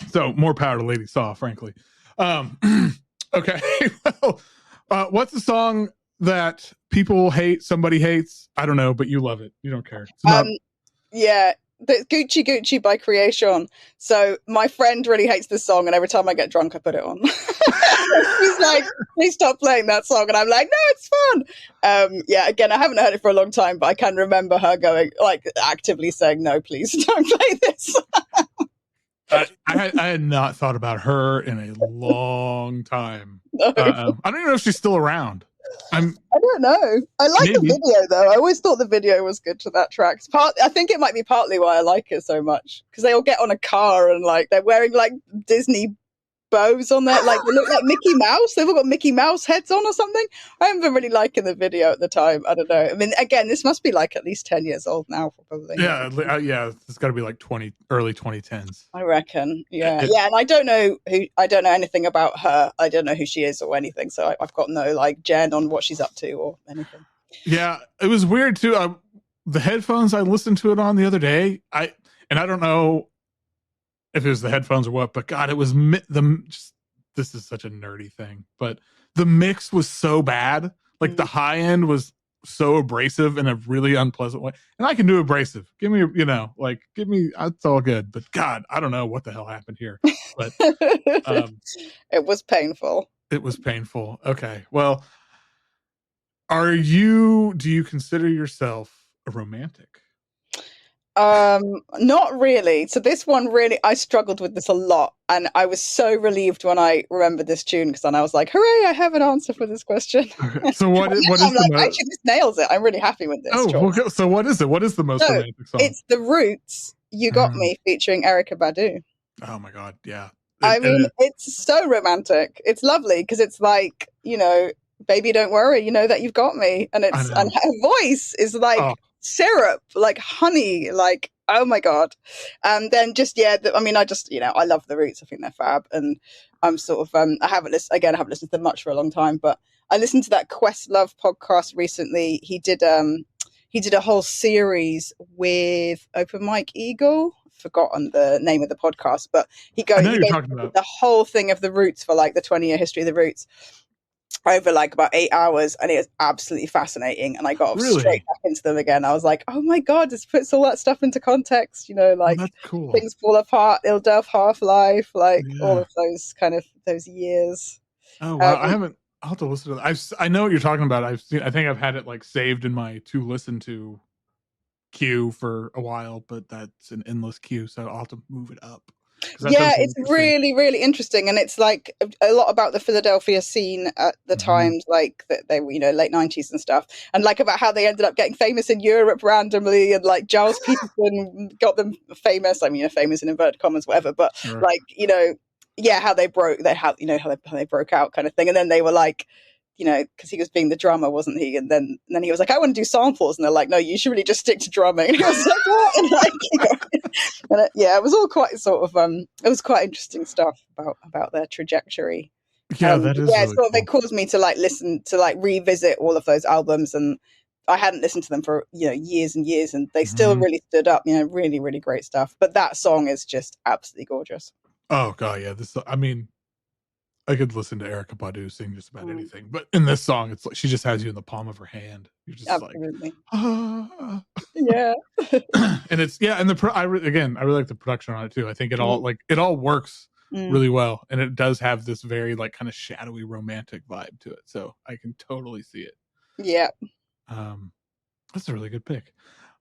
So more power to Lady Saw, frankly. Okay. Well, what's the song that people hate, somebody hates? I don't know, but you love it. You don't care. It's not. The Gucci Gucci by Kreayshawn. So my friend really hates this song, and every time I get drunk, I put it on. She's like, please stop playing that song. And I'm like, no, it's fun. Again, I haven't heard it for a long time, but I can remember her going, like, actively saying, no, please don't play this. I had not thought about her in a long time. No. I don't even know if she's still around. I don't know. I like the video though. I always thought the video was good to that track. I think it might be partly why I like it so much, because they all get on a car and like they're wearing like Disney bows on there, like they look like Mickey Mouse. They've all got Mickey Mouse heads on or something. I remember really liking the video at the time. I don't know. I mean, again, this must be like at least 10 years old now, probably. It's got to be like early 2010s. I reckon. Yeah. And I don't know anything about her. I don't know who she is or anything. So I've got no like gen on what she's up to or anything. Yeah, it was weird too. The headphones I listened to it on the other day. I don't know if it was the headphones or what, but God, it was this is such a nerdy thing, but the mix was so bad. Like the high end was so abrasive in a really unpleasant way. And I can do abrasive. Give me, it's all good. But God, I don't know what the hell happened here. But it was painful. It was painful. Okay. Well, do you consider yourself a romantic? Not really. So this one really, I struggled with this a lot, and I was so relieved when I remembered this tune, because then I was like, hooray, I have an answer for this question. Okay. So what is actually, this nails it. I'm really happy with this. Okay. So what is it? What is the most romantic song? It's The Roots, You Got Me, featuring Erykah Badu. Oh my God. Yeah. It's so romantic. It's lovely because it's like, baby, don't worry, you know that you've got me. And her voice is like syrup, like honey, like, oh my God. And then I love The Roots. I think they're fab. And I'm sort of, I haven't listened to them much for a long time, but I listened to that Questlove podcast recently. He did a whole series with Open Mike Eagle. Forgotten the name of the podcast, but he goes the whole thing of The Roots for like the 20-year history of The Roots. over like about 8 hours, and it was absolutely fascinating. And I got Really? straight back into them again. I was like, oh my god, this puts all that stuff into context, you know, like that's cool. Things Fall Apart, Ill Death, Half-Life, like all Yeah. of those kind of those years. Oh wow, I'll have to listen to that. I know what you're talking about. I think I've had it like saved in my to listen to queue for a while, but that's an endless queue, so I'll have to move it up. Yeah, it's really, really interesting, and it's like a lot about the Philadelphia scene at the times, like that they were, you know, late 90s and stuff, and like about how they ended up getting famous in Europe randomly, and like Giles Peterson got them famous. I mean, you know, famous in inverted commas, whatever, but like, you know, yeah, how they broke out, kind of thing, and then they were like, you know, because he was being the drummer, wasn't he? And then he was like, I want to do samples, and they're like, no, you should really just stick to drumming. And he was like, what? And like, you know, and it was all quite sort of it was quite interesting stuff about their trajectory. Yeah, that is. Yeah, really sort of, it caused me to like listen to like revisit all of those albums, and I hadn't listened to them for, you know, years and years, and they still really stood up. You know, really, really great stuff. But that song is just absolutely gorgeous. Oh god, yeah. I mean, I could listen to Erykah Badu sing just about anything, but in this song, it's like she just has you in the palm of her hand. You're just absolutely. Like, ah. Yeah. And it's and I really like the production on it too. I think it all works really well, and it does have this very like kind of shadowy romantic vibe to it. So I can totally see it. Yeah. That's a really good pick.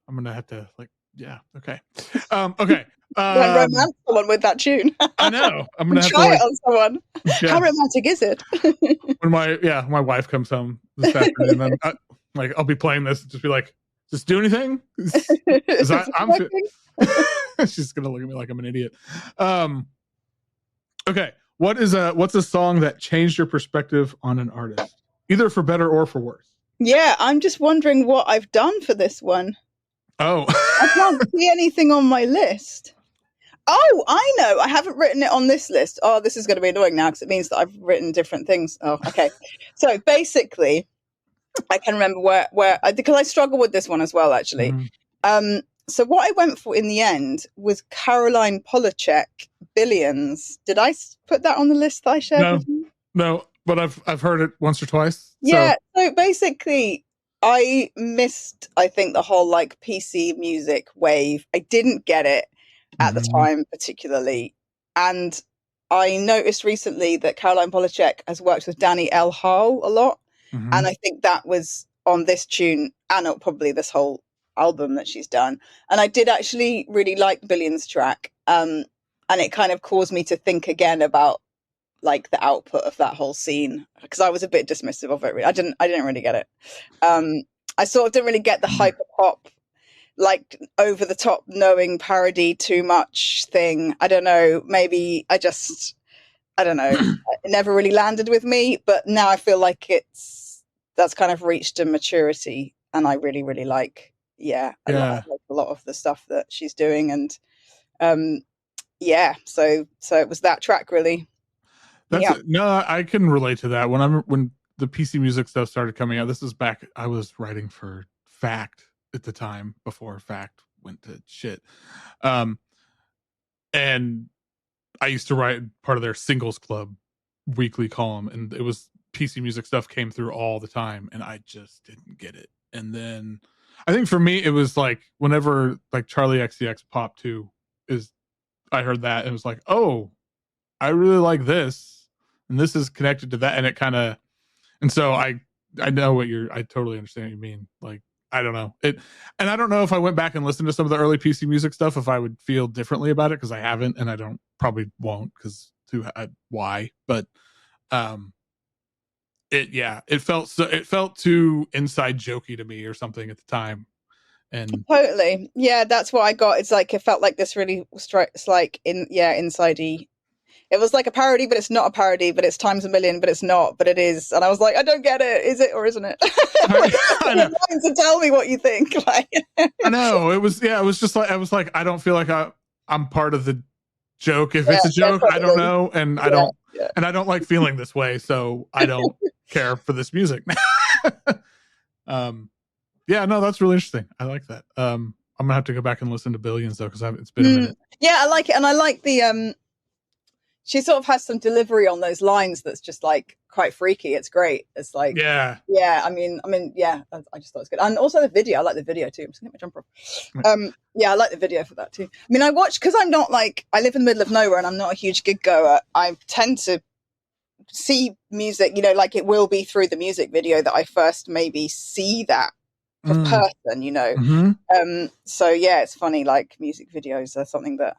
I'm gonna have to okay. Okay. Romance someone with that tune. I know. I'm gonna have try to it on someone. Yeah. How romantic is it? When my wife comes home this afternoon, then I'll be playing this, and just be like, "Just do anything?" She's gonna look at me like I'm an idiot. Okay. What's a song that changed your perspective on an artist, either for better or for worse? Yeah, I'm just wondering what I've done for this one. Oh. I can't see anything on my list. Oh, I know. I haven't written it on this list. Oh, this is going to be annoying now because it means that I've written different things. Oh, okay. So basically, I can remember where because I struggle with this one as well, actually. So what I went for in the end was Caroline Polachek, Billions. Did I put that on the list that I shared with you? No, but I've heard it once or twice. Yeah. So basically, I missed, I think, the whole like PC music wave. I didn't get it at the time particularly, and I noticed recently that Caroline Polachek has worked with Danny L. Hall a lot, and I think that was on this tune and probably this whole album that she's done. And I did actually really like Billions track, and it kind of caused me to think again about like the output of that whole scene, because I was a bit dismissive of it. I didn't really get it. I sort of didn't really get the hyper pop, like over the top knowing parody too much thing. I don't know, maybe I don't know. It never really landed with me, but now I feel like that's kind of reached a maturity, and I really, really like I like a lot of the stuff that she's doing, and so it was that track really. No, I can relate to that. When the PC music stuff started coming out, this is back, I was writing for Fact at the time, before Fact went to shit. And I used to write part of their Singles Club weekly column, and it was PC music stuff came through all the time, and I just didn't get it. And then I think for me, it was like whenever like Charlie XCX Pop 2 I heard that and it was like, oh, I really like this, and this is connected to that, and it kind of, and so I know I totally understand what you mean. Like, I don't know it, and I don't know if I went back and listened to some of the early PC music stuff, if I would feel differently about it, because I haven't, and I probably won't, because why? But it felt too inside jokey to me or something at the time. And totally, yeah, that's what I got. It's like it felt like this really like insidey. It was like a parody, but it's not a parody, but it's times a million, but it's not, but it is. And I was like, I don't get it. Is it or isn't it? I know. To tell me what you think. Like, I know. It was just like, I was like, I don't feel like I'm part of the joke. If it's a joke, I don't know. And I don't like feeling this way. So I don't care for this music. No, that's really interesting. I like that. I'm gonna have to go back and listen to Billions though, because it's been a minute. Yeah, I like it. And I like the, she sort of has some delivery on those lines that's just like quite freaky. It's great. It's like, yeah. I mean, yeah, I just thought it was good. And also the video, I like the video too. I'm just gonna get my jumper off. Yeah, I like the video for that too. I mean, I watch, because I'm not like, I live in the middle of nowhere and I'm not a huge gig goer. I tend to see music, you know, like it will be through the music video that I first maybe see that person, you know. Mm-hmm. So yeah, it's funny, like music videos are something that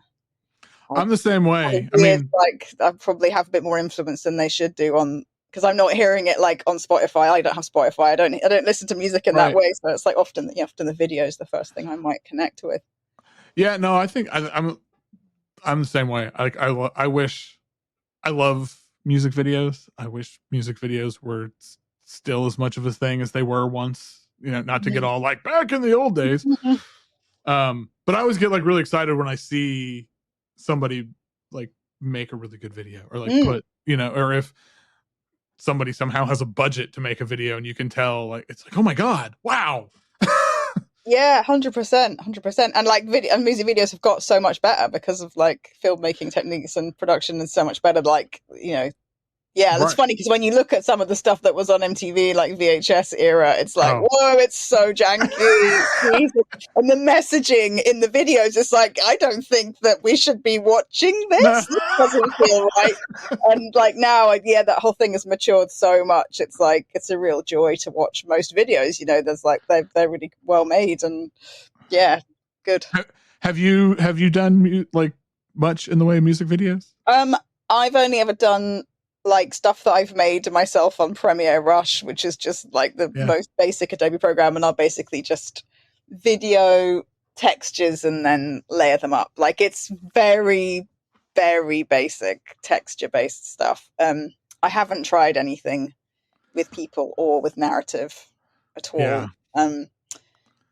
I'm the same way. I weird, mean, like I probably have a bit more influence than they should do on, because I'm not hearing it like on Spotify. I don't have Spotify. I don't listen to music in that way. So it's like often the video is the first thing I might connect with. Yeah, no, I think I'm the same way. Like I love music videos. I wish music videos were still as much of a thing as they were once. You know, not to get all like back in the old days. But I always get like really excited when I see somebody like make a really good video, or like put, you know, or if somebody somehow has a budget to make a video and you can tell, like, it's like, oh my God, wow. Yeah, 100%. And like music videos have got so much better because of like filmmaking techniques and production is so much better. Like, you know, yeah, that's funny because when you look at some of the stuff that was on MTV, like VHS era, it's like, whoa, it's so janky. And the messaging in the videos is like, I don't think that we should be watching this. This doesn't feel right. And like now, that whole thing has matured so much. It's like, it's a real joy to watch most videos. You know, there's like, they're really well made and yeah, good. Have you done like much in the way of music videos? I've only ever done like stuff that I've made myself on Premiere Rush, which is just like the most basic Adobe program, and I'll basically just video textures and then layer them up. Like it's very, very basic texture based stuff. I haven't tried anything with people or with narrative at all.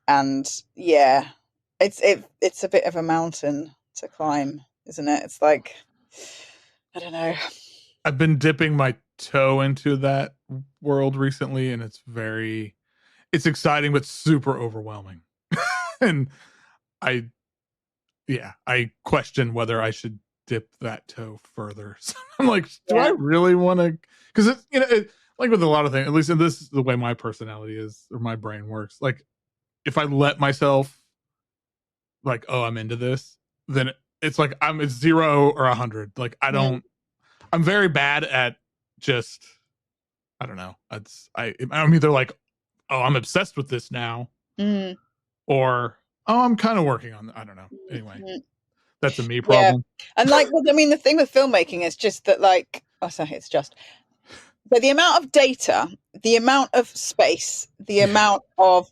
And yeah, it's a bit of a mountain to climb, isn't it? It's like, I don't know. I've been dipping my toe into that world recently, and it's exciting but super overwhelming. And I question whether I should dip that toe further. So I'm like, do I really want to? Because it's, you know, like with a lot of things, at least in this is the way my personality is or my brain works. Like if I let myself, like, oh, I'm into this, then it's like it's 0 or 100. Like I don't. I'm very bad at just, I don't know. I'm either like, oh, I'm obsessed with this now, or oh, I'm kind of working on. I don't know. Anyway, that's a me problem. Yeah. And like, I mean, the thing with filmmaking is just that, like, but the amount of data, the amount of space, the amount of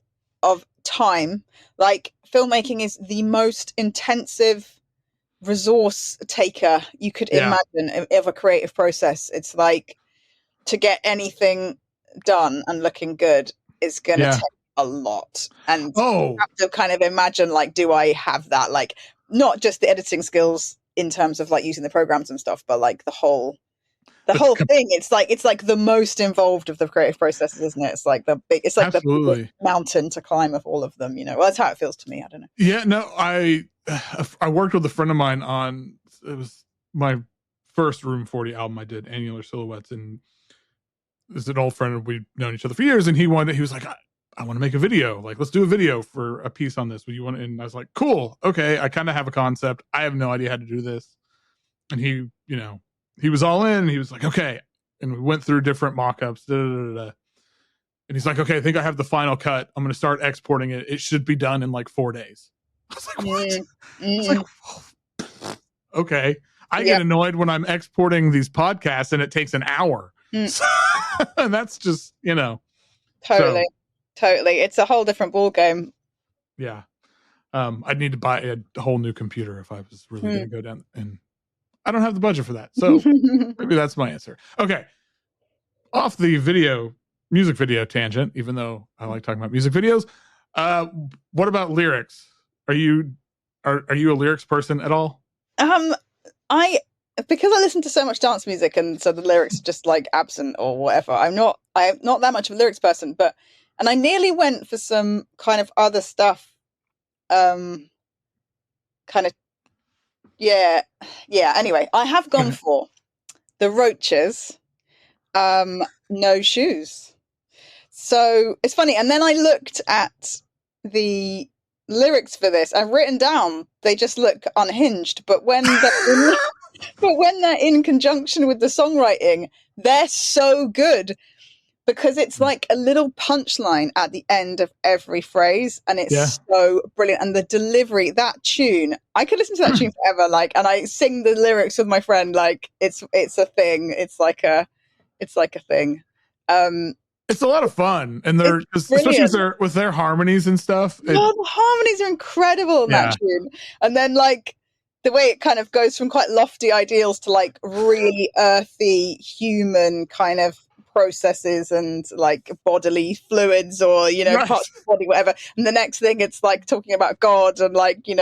time, like filmmaking is the most intensive resource taker you could imagine of a creative process. It's like to get anything done and looking good is going to take a lot, and you have to kind of imagine, like, do I have that, like not just the editing skills in terms of like using the programs and stuff, but like the whole thing. It's like the most involved of the creative processes, isn't it? It's like the big mountain to climb of all of them, you know. Well, that's how it feels to me. I don't know. Yeah, no, I worked with a friend of mine on, it was my first Room 40 album. I did Annular Silhouettes, and this is an old friend. We've known each other for years, and he was like, I want to make a video. Like, let's do a video for a piece on this. Would you want to? And I was like, cool. Okay. I kind of have a concept. I have no idea how to do this. And he, you know, he was all in. He was like, okay. And we went through different mock-ups. And he's like, okay, I think I have the final cut. I'm going to start exporting it. It should be done in like 4 days. I was like, what? It's like, oh, okay. I get annoyed when I'm exporting these podcasts and it takes an hour. And that's just, you know. Totally. It's a whole different ball game. Yeah. I'd need to buy a whole new computer if I was really going to go down, and I don't have the budget for that. So maybe that's my answer. Okay. Off the music video tangent, even though I like talking about music videos. What about lyrics? Are you a lyrics person at all? Because I listen to so much dance music, and so the lyrics are just like absent or whatever. I'm not that much of a lyrics person, and I nearly went for some kind of other stuff. Anyway, I have gone for the Roches, No Shoes. So it's funny. And then I looked at the lyrics for this. I've written down, they just look unhinged. But when they're in conjunction with the songwriting, they're so good. Because it's like a little punchline at the end of every phrase, and it's so brilliant. And the delivery, that tune, I could listen to that tune forever. Like, and I sing the lyrics with my friend. Like, it's a thing. It's like a thing. It's a lot of fun, and they're especially with their harmonies and stuff. The harmonies are incredible in that tune, and then like the way it kind of goes from quite lofty ideals to like really earthy human kind of processes and like bodily fluids or parts of the body, whatever, and the next thing it's like talking about God and like you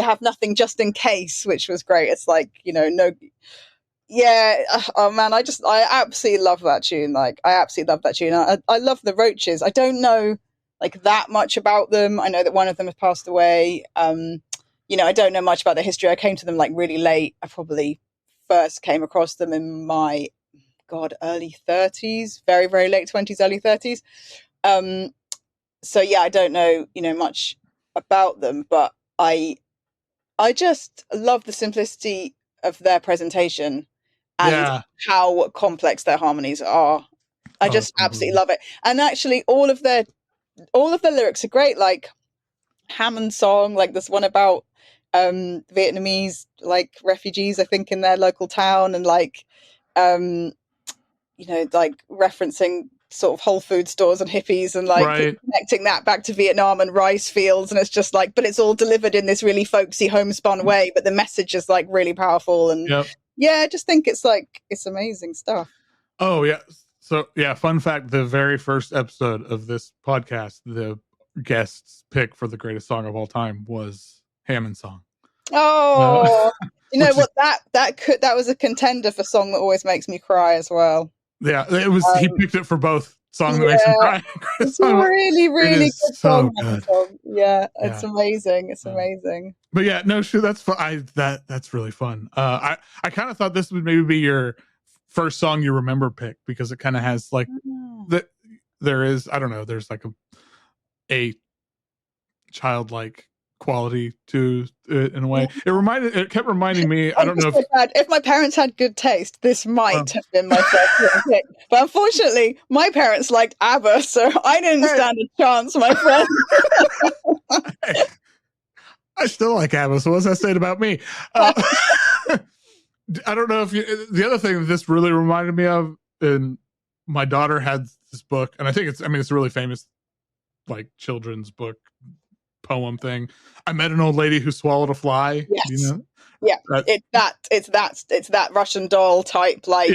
have nothing just in case, which was great. It's like oh man, I absolutely love that tune. Like I absolutely love that tune. I love the Roches. I don't know like that much about them. I know that one of them has passed away. I don't know much about their history. I came to them like really late. I probably first came across them in my early 30s, very, very late 20s, early 30s. So yeah, I don't know, much about them, but I just love the simplicity of their presentation and how complex their harmonies are. I just absolutely love it. And actually all of the lyrics are great, like Hammond song, like this one about Vietnamese like refugees, I think, in their local town, and like like referencing sort of Whole Food stores and hippies and like connecting that back to Vietnam and rice fields. And it's just like, but it's all delivered in this really folksy homespun way, but the message is like really powerful. And I just think it's like, it's amazing stuff. Oh yeah. So yeah, fun fact, the very first episode of this podcast, the guest's pick for the greatest song of all time was Hammond song. Oh, what, that was a contender for song that always makes me cry as well. Yeah, it was. He picked it for both songs that makes him cry. It's a really, really good song. Good. Yeah, it's amazing. It's amazing. But yeah, no, sure, that's fun. That's really fun. I kind of thought this would maybe be your first song you remember pick, because it kind of has like that. There is, I don't know, there's like a childlike quality to it in a way. It kept reminding me, I don't know if my parents had good taste, this might have been my first pick, but unfortunately my parents liked ABBA, so I didn't stand a chance, my friend. I still like ABBA, so what's that saying about me? I don't know if the other thing that this really reminded me of, and my daughter had this book, and it's a really famous like children's book poem thing. I met an old lady who swallowed a fly. Yes. It's that Russian doll type, like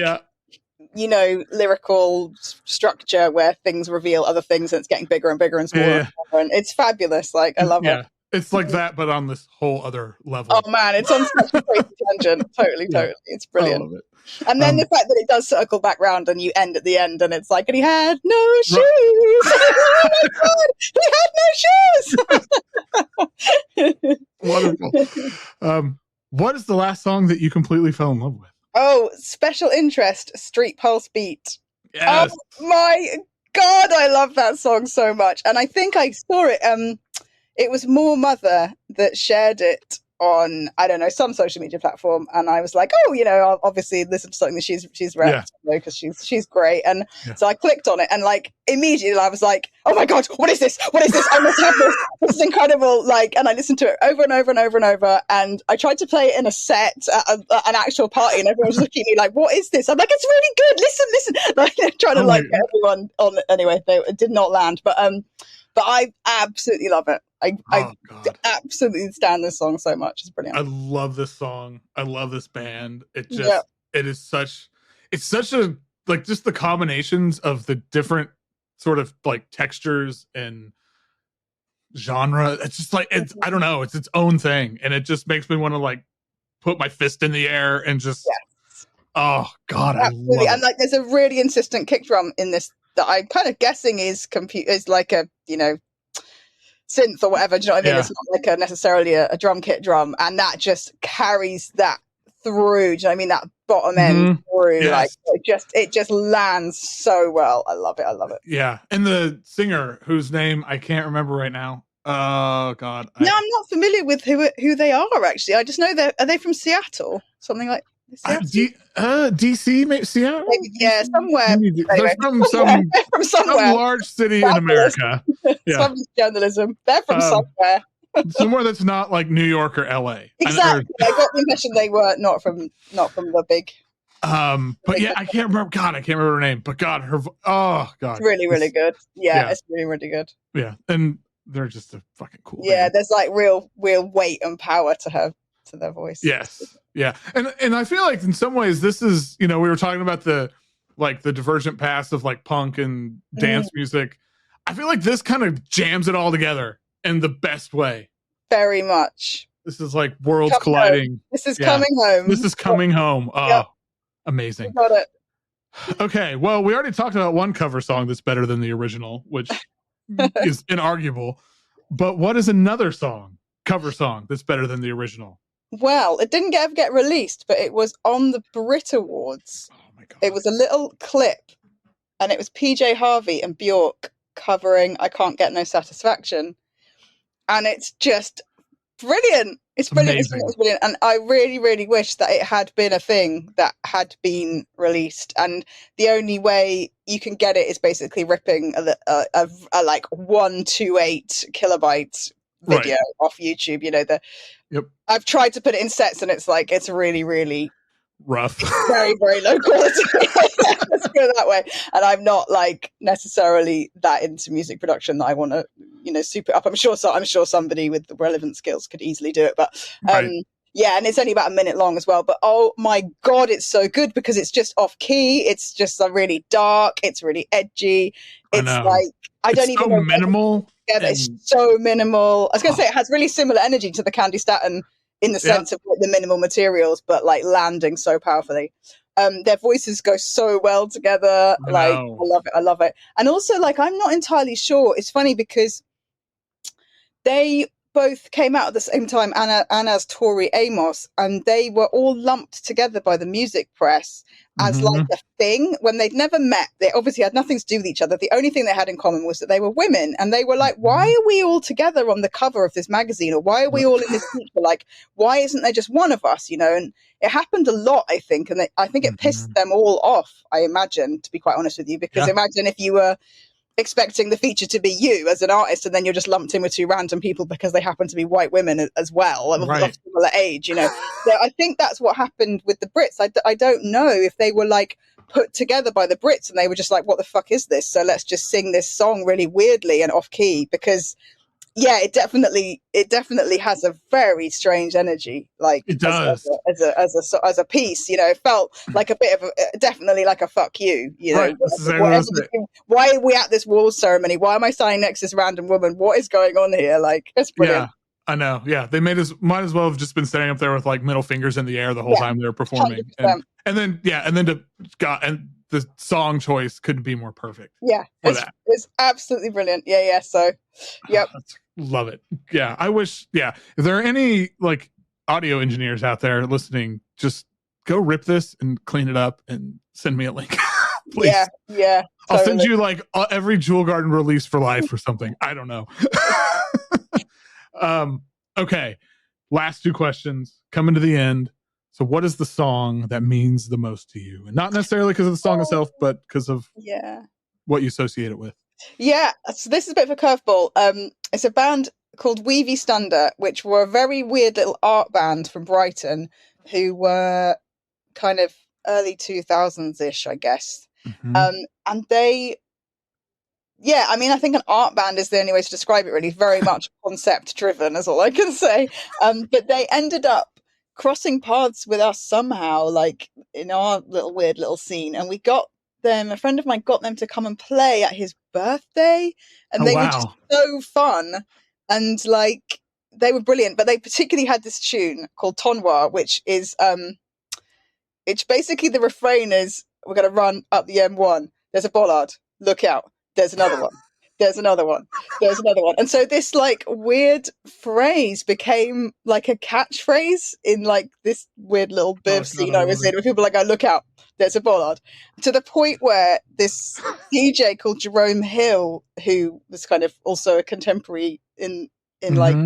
lyrical structure where things reveal other things and it's getting bigger and bigger and smaller. And it's fabulous. Like I love it. It's like that, but on this whole other level. Oh man, it's on such a crazy tangent. Totally. It's brilliant. I love it. And then the fact that it does circle back round and you end at the end and it's like, and he had no shoes. Oh my God, he had no shoes. Wonderful. What is the last song that you completely fell in love with? Oh, Special Interest, Street Pulse Beat. Yes. Oh my God, I love that song so much. And I think I saw it. It was More Mother that shared it on, I don't know, some social media platform, and I was like, I'll obviously listen to something that she's repped, because she's great. And so I clicked on it, and like immediately I was like, oh my God, what is this? I must have this. This is incredible. Like, and I listened to it over and over and over and over, and I tried to play it in a set at an actual party, and everyone was looking at me like, what is this? I'm like, it's really good. Listen. Like, trying to get everyone on. Anyway, it did not land, but I absolutely love it. I absolutely stand this song so much. It's brilliant. I love this song. I love this band. It just it's such a, like, just the combinations of the different sort of like textures and genre. It's just like, I don't know, it's its own thing, and it just makes me want to like put my fist in the air and just oh God, absolutely. I love it. And like there's a really insistent kick drum in this that I'm kind of guessing is like a synth or whatever. Do you know what I mean? It's not like necessarily a drum kit drum, and that just carries that through. Do you know what I mean? That bottom end through, Yes. like it just lands so well. I love it. Yeah, and the singer whose name I can't remember right now. Oh God. No, I'm not familiar with who they are actually. I just know are they from Seattle? Something like Seattle? DC, maybe Seattle. Maybe, yeah, somewhere. Anyway, they're from some large city in America. Yeah, some journalism. They're from somewhere. Somewhere that's not like New York or LA. Exactly. I got the impression they were not from the big. But yeah, I can't remember. God, I can't remember her name. But God, it's really, really good. Yeah, it's really, really good. Yeah, and they're just a fucking cool. Yeah, band. there's like real weight and power to their voice. Yes, yeah, and I feel like in some ways this is, we were talking about the divergent past of like punk and dance music. I feel like this kind of jams it all together in the best way. Very much. This is like worlds colliding. Home. This is coming home. This is coming home. Oh, amazing. Got it. Okay, well, we already talked about one cover song that's better than the original, which is inarguable. But what is another cover song that's better than the original? Well, it didn't ever get released, but it was on the Brit Awards. Oh my God. It was a little clip, and it was PJ Harvey and Bjork covering I Can't Get No Satisfaction. And it's just brilliant. It's brilliant. It's brilliant. And I really, really wish that it had been a thing that had been released. And the only way you can get it is basically ripping a like 128 kilobyte video off YouTube. I've tried to put it in sets, and it's like it's really, really rough, very, very low quality. Let's go that way. And I'm not like necessarily that into music production that I want to soup it up. I'm sure somebody with the relevant skills could easily do it, but yeah, and it's only about a minute long as well, but oh my God, it's so good because it's just off key. It's just really dark. It's really edgy. It's like I don't even know minimal. It's so minimal. I was going to say it has really similar energy to the Candi Staton in the sense of the minimal materials, but like landing so powerfully. Their voices go so well together. I love it. And also, like, I'm not entirely sure. It's funny because they both came out at the same time, as Tori Amos, and they were all lumped together by the music press as like a thing when they'd never met. They obviously had nothing to do with each other. The only thing they had in common was that they were women, and they were like, why are we all together on the cover of this magazine, or why are we all in this feature? Like, why isn't there just one of us, And it happened a lot, I think, and I think it pissed them all off, I imagine, to be quite honest with you, because imagine if you were expecting the feature to be you as an artist, and then you're just lumped in with two random people because they happen to be white women as well, of similar age, So I think that's what happened with the Brits. I don't know if they were like put together by the Brits and they were just like, what the fuck is this? So let's just sing this song really weirdly and off key, because it definitely has a very strange energy. Like it does as a piece, it felt like a bit of definitely like a fuck you, Why are we at this awards ceremony? Why am I standing next to this random woman? What is going on here? Like, it's brilliant. Yeah, I know. Yeah, they might as well have just been standing up there with like middle fingers in the air the whole time they were performing, and then the song choice couldn't be more perfect. Yeah, it's absolutely brilliant. Yeah. So, yep. Love it. Yeah, I wish. Yeah, if there are any like audio engineers out there listening, just go rip this and clean it up and send me a link, please. Yeah. I'll send you like every Jewel Garden release for life or something. I don't know. Okay, last two questions coming to the end. So, what is the song that means the most to you, and not necessarily because of the song itself, but because of what you associate it with? Yeah, so this is a bit of a curveball. It's a band called Weavy Stunder, which were a very weird little art band from Brighton who were kind of early 2000s-ish, I guess. And they, I think an art band is the only way to describe it, really. Very much concept driven is all I can say. But they ended up crossing paths with us somehow, like in our weird little scene, and we got them, a friend of mine got them to come and play at his birthday, and they were just so fun, and like they were brilliant. But they particularly had this tune called Tonwa, which is it's basically the refrain is, we're going to run up the M1, there's a bollard, look out, there's another one, there's another one. There's another one. And so this like weird phrase became like a catchphrase in like this weird little bit of scene I was in, where people were like, "Oh, look out, there's a bollard." To the point where this DJ called Jerome Hill, who was kind of also a contemporary in like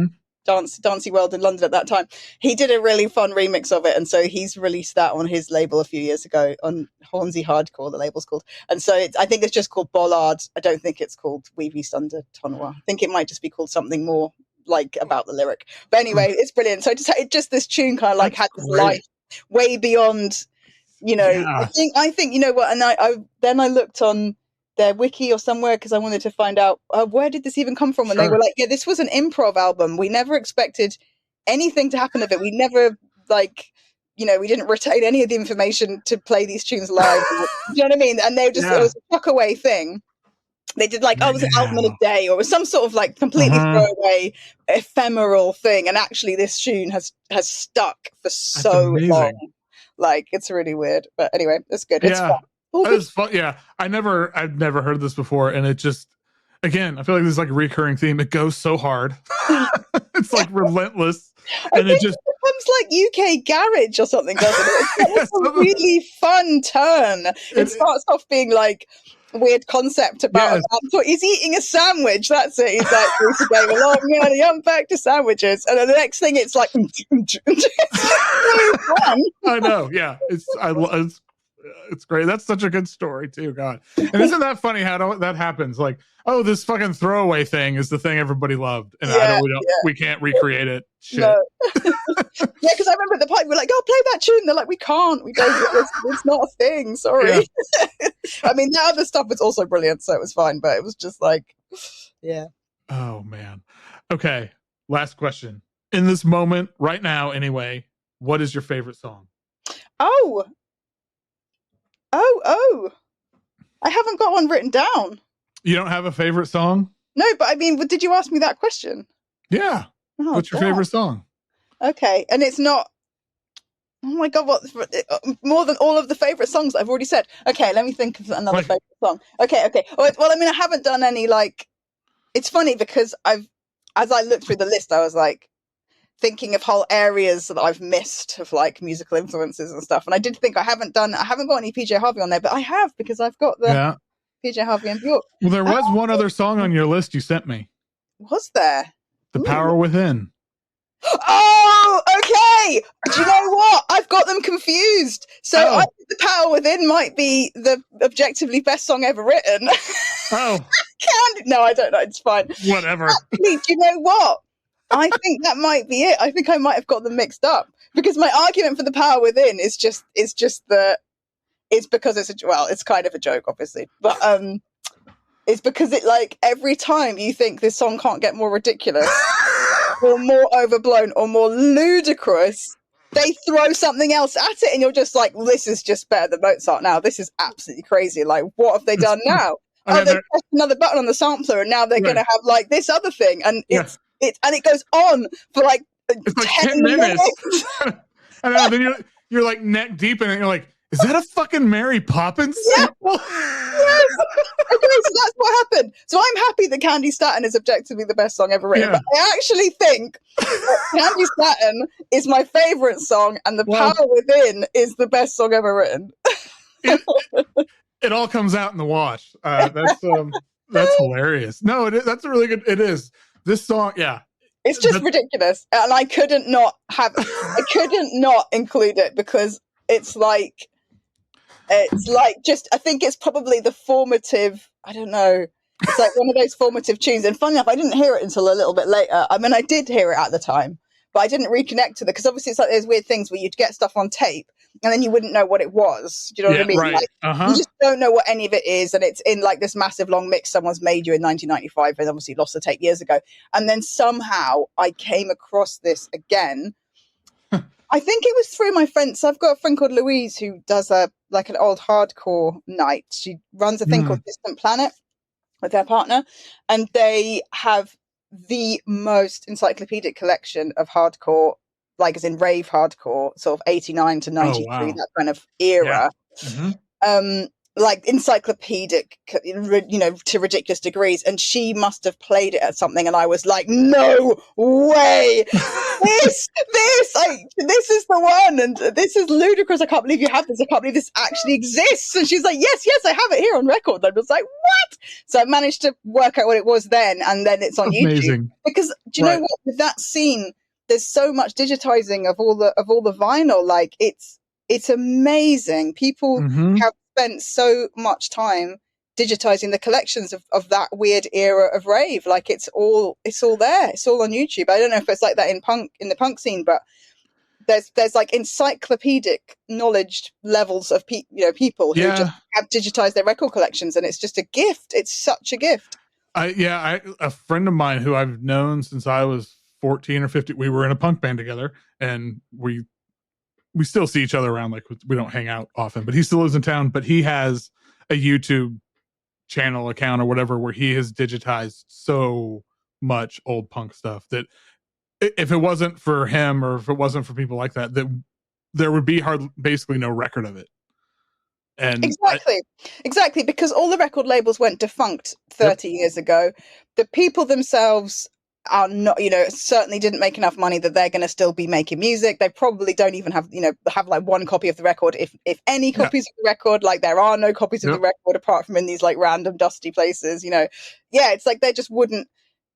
dancey world in London at that time, he did a really fun remix of it, and so he's released that on his label a few years ago, on Hornsey Hardcore, the label's called. And so I think it's just called Bollard. I don't think it's called Weave East Under Tonwa. I think it might just be called something more like about the lyric. But anyway, it's brilliant. So just this tune kind of like had this life way beyond, you know. Yeah. I think you know what, and I looked on their wiki or somewhere because I wanted to find out where did this even come from, and they were like, yeah, this was an improv album. We never expected anything to happen of it. We never we didn't retain any of the information to play these tunes live. You know what I mean? And they just it was a tuck away thing. They did like, it was an album in a day, or it was some sort of like completely throwaway ephemeral thing. And actually this tune has stuck for so long. Like, it's really weird. But anyway, it's good. It's fun. It's fun. Yeah, I've never heard this before, and it just, again, I feel like this is like a recurring theme. It goes so hard. It's like relentless, and it just becomes like UK garage or something, doesn't it? It's a really fun turn. It starts off being like a weird concept about he's eating a sandwich. That's it. He's like, "We're going along, the unpack to sandwiches," and then the next thing it's like, it's really fun. I know. Yeah, it's great. That's such a good story too. God, and isn't that funny how that happens? Like, oh, this fucking throwaway thing is the thing everybody loved, and we can't recreate it. Shit. No. Yeah, because I remember at the point we were like, "Oh, play that tune." They're like, "We can't. We don't. It's not a thing. Sorry." Yeah. I mean, that other stuff was also brilliant, so it was fine. But it was just like, yeah. Oh man. Okay. Last question. In this moment, right now, anyway, what is your favorite song? Oh, I haven't got one written down. You don't have a favorite song? No, but I mean, did you ask me that question? Yeah. Oh, what's your favorite song? Okay, and it's not, oh my God, what, more than all of the favorite songs I've already said. Okay, let me think of another favorite song. Okay. Well, I mean, I haven't done any, like, it's funny because as I looked through the list, I was like, thinking of whole areas that I've missed of like musical influences and stuff. And I did think I haven't got any PJ Harvey on there, but I have, because I've got the PJ Harvey and Bjork. Well, there was one other song on your list you sent me. Was there? The Power Within. Oh, okay. Do you know what? I've got them confused. So I think The Power Within might be the objectively best song ever written. Oh. No, I don't know. It's fine. Whatever. Actually, do you know what? I think that might be it. I think I might have got them mixed up, because my argument for The Power Within is just it's because it's kind of a joke, obviously, but it's because it, like, every time you think this song can't get more ridiculous or more overblown or more ludicrous, they throw something else at it, and you're just like, this is just better than Mozart now. This is absolutely crazy. Like, what have they done now? They pressed another button on the sampler, and now they're going to have like this other thing, and it goes on for like, it's like 10 minutes. And then you're like neck deep in it. You're like, is that a fucking Mary Poppins sample? Yes. Okay, so that's what happened. So I'm happy that Candi Staton is objectively the best song ever written. But I actually think that Candi Staton is my favorite song, and The Power Within is the best song ever written. It all comes out in the wash. That's hilarious. No, that's a really good. It is. This song, it's just ridiculous, and I couldn't not include it, because it's like just, I think it's probably the formative, I don't know, it's like one of those formative tunes. And funny enough, I didn't hear it until a little bit later. I mean, I did hear it at the time, but I didn't reconnect to it, because obviously it's like those weird things where you'd get stuff on tape and then you wouldn't know what it was. Do you know what I mean? Right. Like, you just don't know what any of it is, and it's in like this massive long mix someone's made you in 1995, and obviously lost the tape years ago. And then somehow I came across this again. I think it was through my friend. So I've got a friend called Louise who does an old hardcore night. She runs a thing called Distant Planet with her partner, and they have the most encyclopedic collection of hardcore, like as in rave hardcore, sort of 89 to 93, that kind of era. like encyclopedic, to ridiculous degrees. And she must have played it at something. And I was like, no way. This is the one. And this is ludicrous. I can't believe you have this. I can't believe this actually exists. And she's like, yes, I have it here on record. And I was like, what? So I managed to work out what it was then. And then it's on Amazing. YouTube. Because do you know what? With that scene, there's so much digitizing of all the vinyl. Like it's amazing. People have spent so much time digitizing the collections of that weird era of rave. Like it's all there. It's all on YouTube. I don't know if it's like that in the punk scene, but there's like encyclopedic knowledge levels of people who just have digitized their record collections, and it's just a gift. It's such a gift. A friend of mine who I've known since I was 14 or 15, we were in a punk band together, and we still see each other around. Like we don't hang out often, but he still lives in town. But he has a YouTube channel account or whatever where he has digitized so much old punk stuff that if it wasn't for him, or if it wasn't for people like that, there would be basically no record of it. And exactly, because all the record labels went defunct 30 years ago. The people themselves are not, certainly didn't make enough money that they're going to still be making music. They probably don't even have like one copy of the record, if any copies of the record. Like there are no copies of the record apart from in these like random dusty places. It's like they just wouldn't.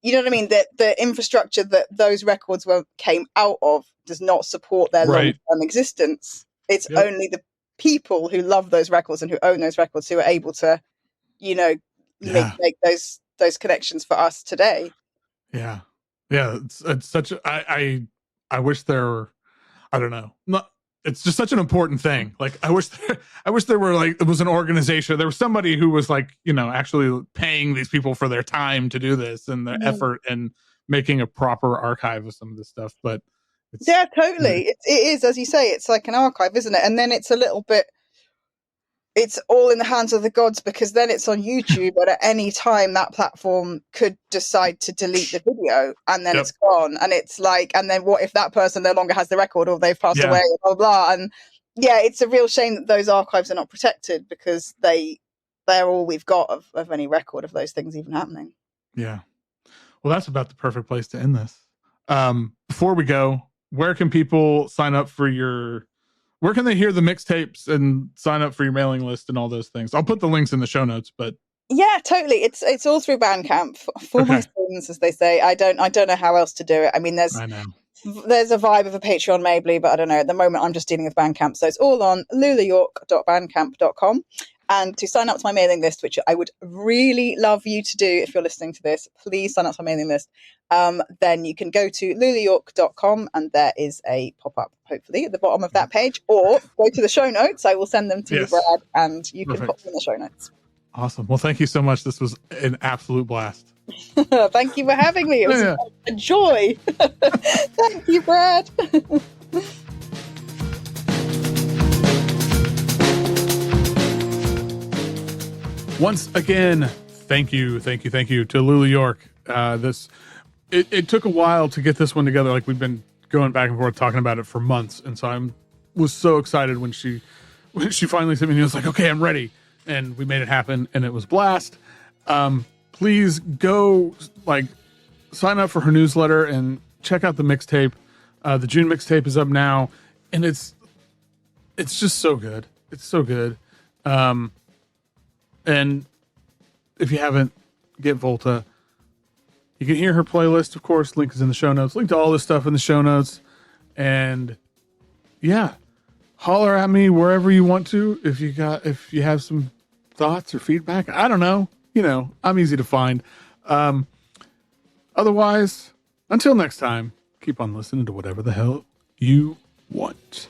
You know what I mean? The infrastructure that those records came out of does not support their long-term existence. It's only the people who love those records and who own those records who are able to, make those connections for us today. Yeah. It's such I wish there were, I don't know. It's just such an important thing. Like I wish there were like, it was an organization. There was somebody who was like, actually paying these people for their time to do this and their effort and making a proper archive of some of this stuff. But totally. It is, as you say, it's like an archive, isn't it? And then it's a little bit, it's all in the hands of the gods, because then it's on YouTube, but at any time that platform could decide to delete the video and then it's gone. And it's like, and then what if that person no longer has the record, or they've passed away, or blah, blah, blah. And it's a real shame that those archives are not protected, because they're all we've got of any record of those things even happening. Yeah. Well, that's about the perfect place to end this. Before we go, where can people sign up for where can they hear the mixtapes and sign up for your mailing list and all those things? I'll put the links in the show notes, but yeah, totally. It's all through Bandcamp for my students, as they say. I don't know how else to do it. I mean, there's a vibe of a Patreon maybe, but I don't know. At the moment, I'm just dealing with Bandcamp, so it's all on loulayorke.bandcamp.com. And to sign up to my mailing list, which I would really love you to do if you're listening to this, please sign up to my mailing list. Then you can go to loulayorke.com, and there is a pop-up, hopefully, at the bottom of that page. Or go to the show notes. I will send them to you, Brad, and you can pop them in the show notes. Awesome. Well, thank you so much. This was an absolute blast. Thank you for having me. It was a joy. Thank you, Brad. Once again, thank you to Loula Yorke. It took a while to get this one together. Like we've been going back and forth talking about it for months, and so I was so excited when she finally sent me. And I was like, okay, I'm ready, and we made it happen, and it was a blast. Please go sign up for her newsletter and check out the mixtape. The June mixtape is up now, and it's just so good. It's so good. And if you haven't, get Volta. You can hear her playlist, of course. Link is in the show notes. Link to all this stuff in the show notes. And holler at me wherever you want to. If you have some thoughts or feedback, I don't know. I'm easy to find. Otherwise, until next time, keep on listening to whatever the hell you want.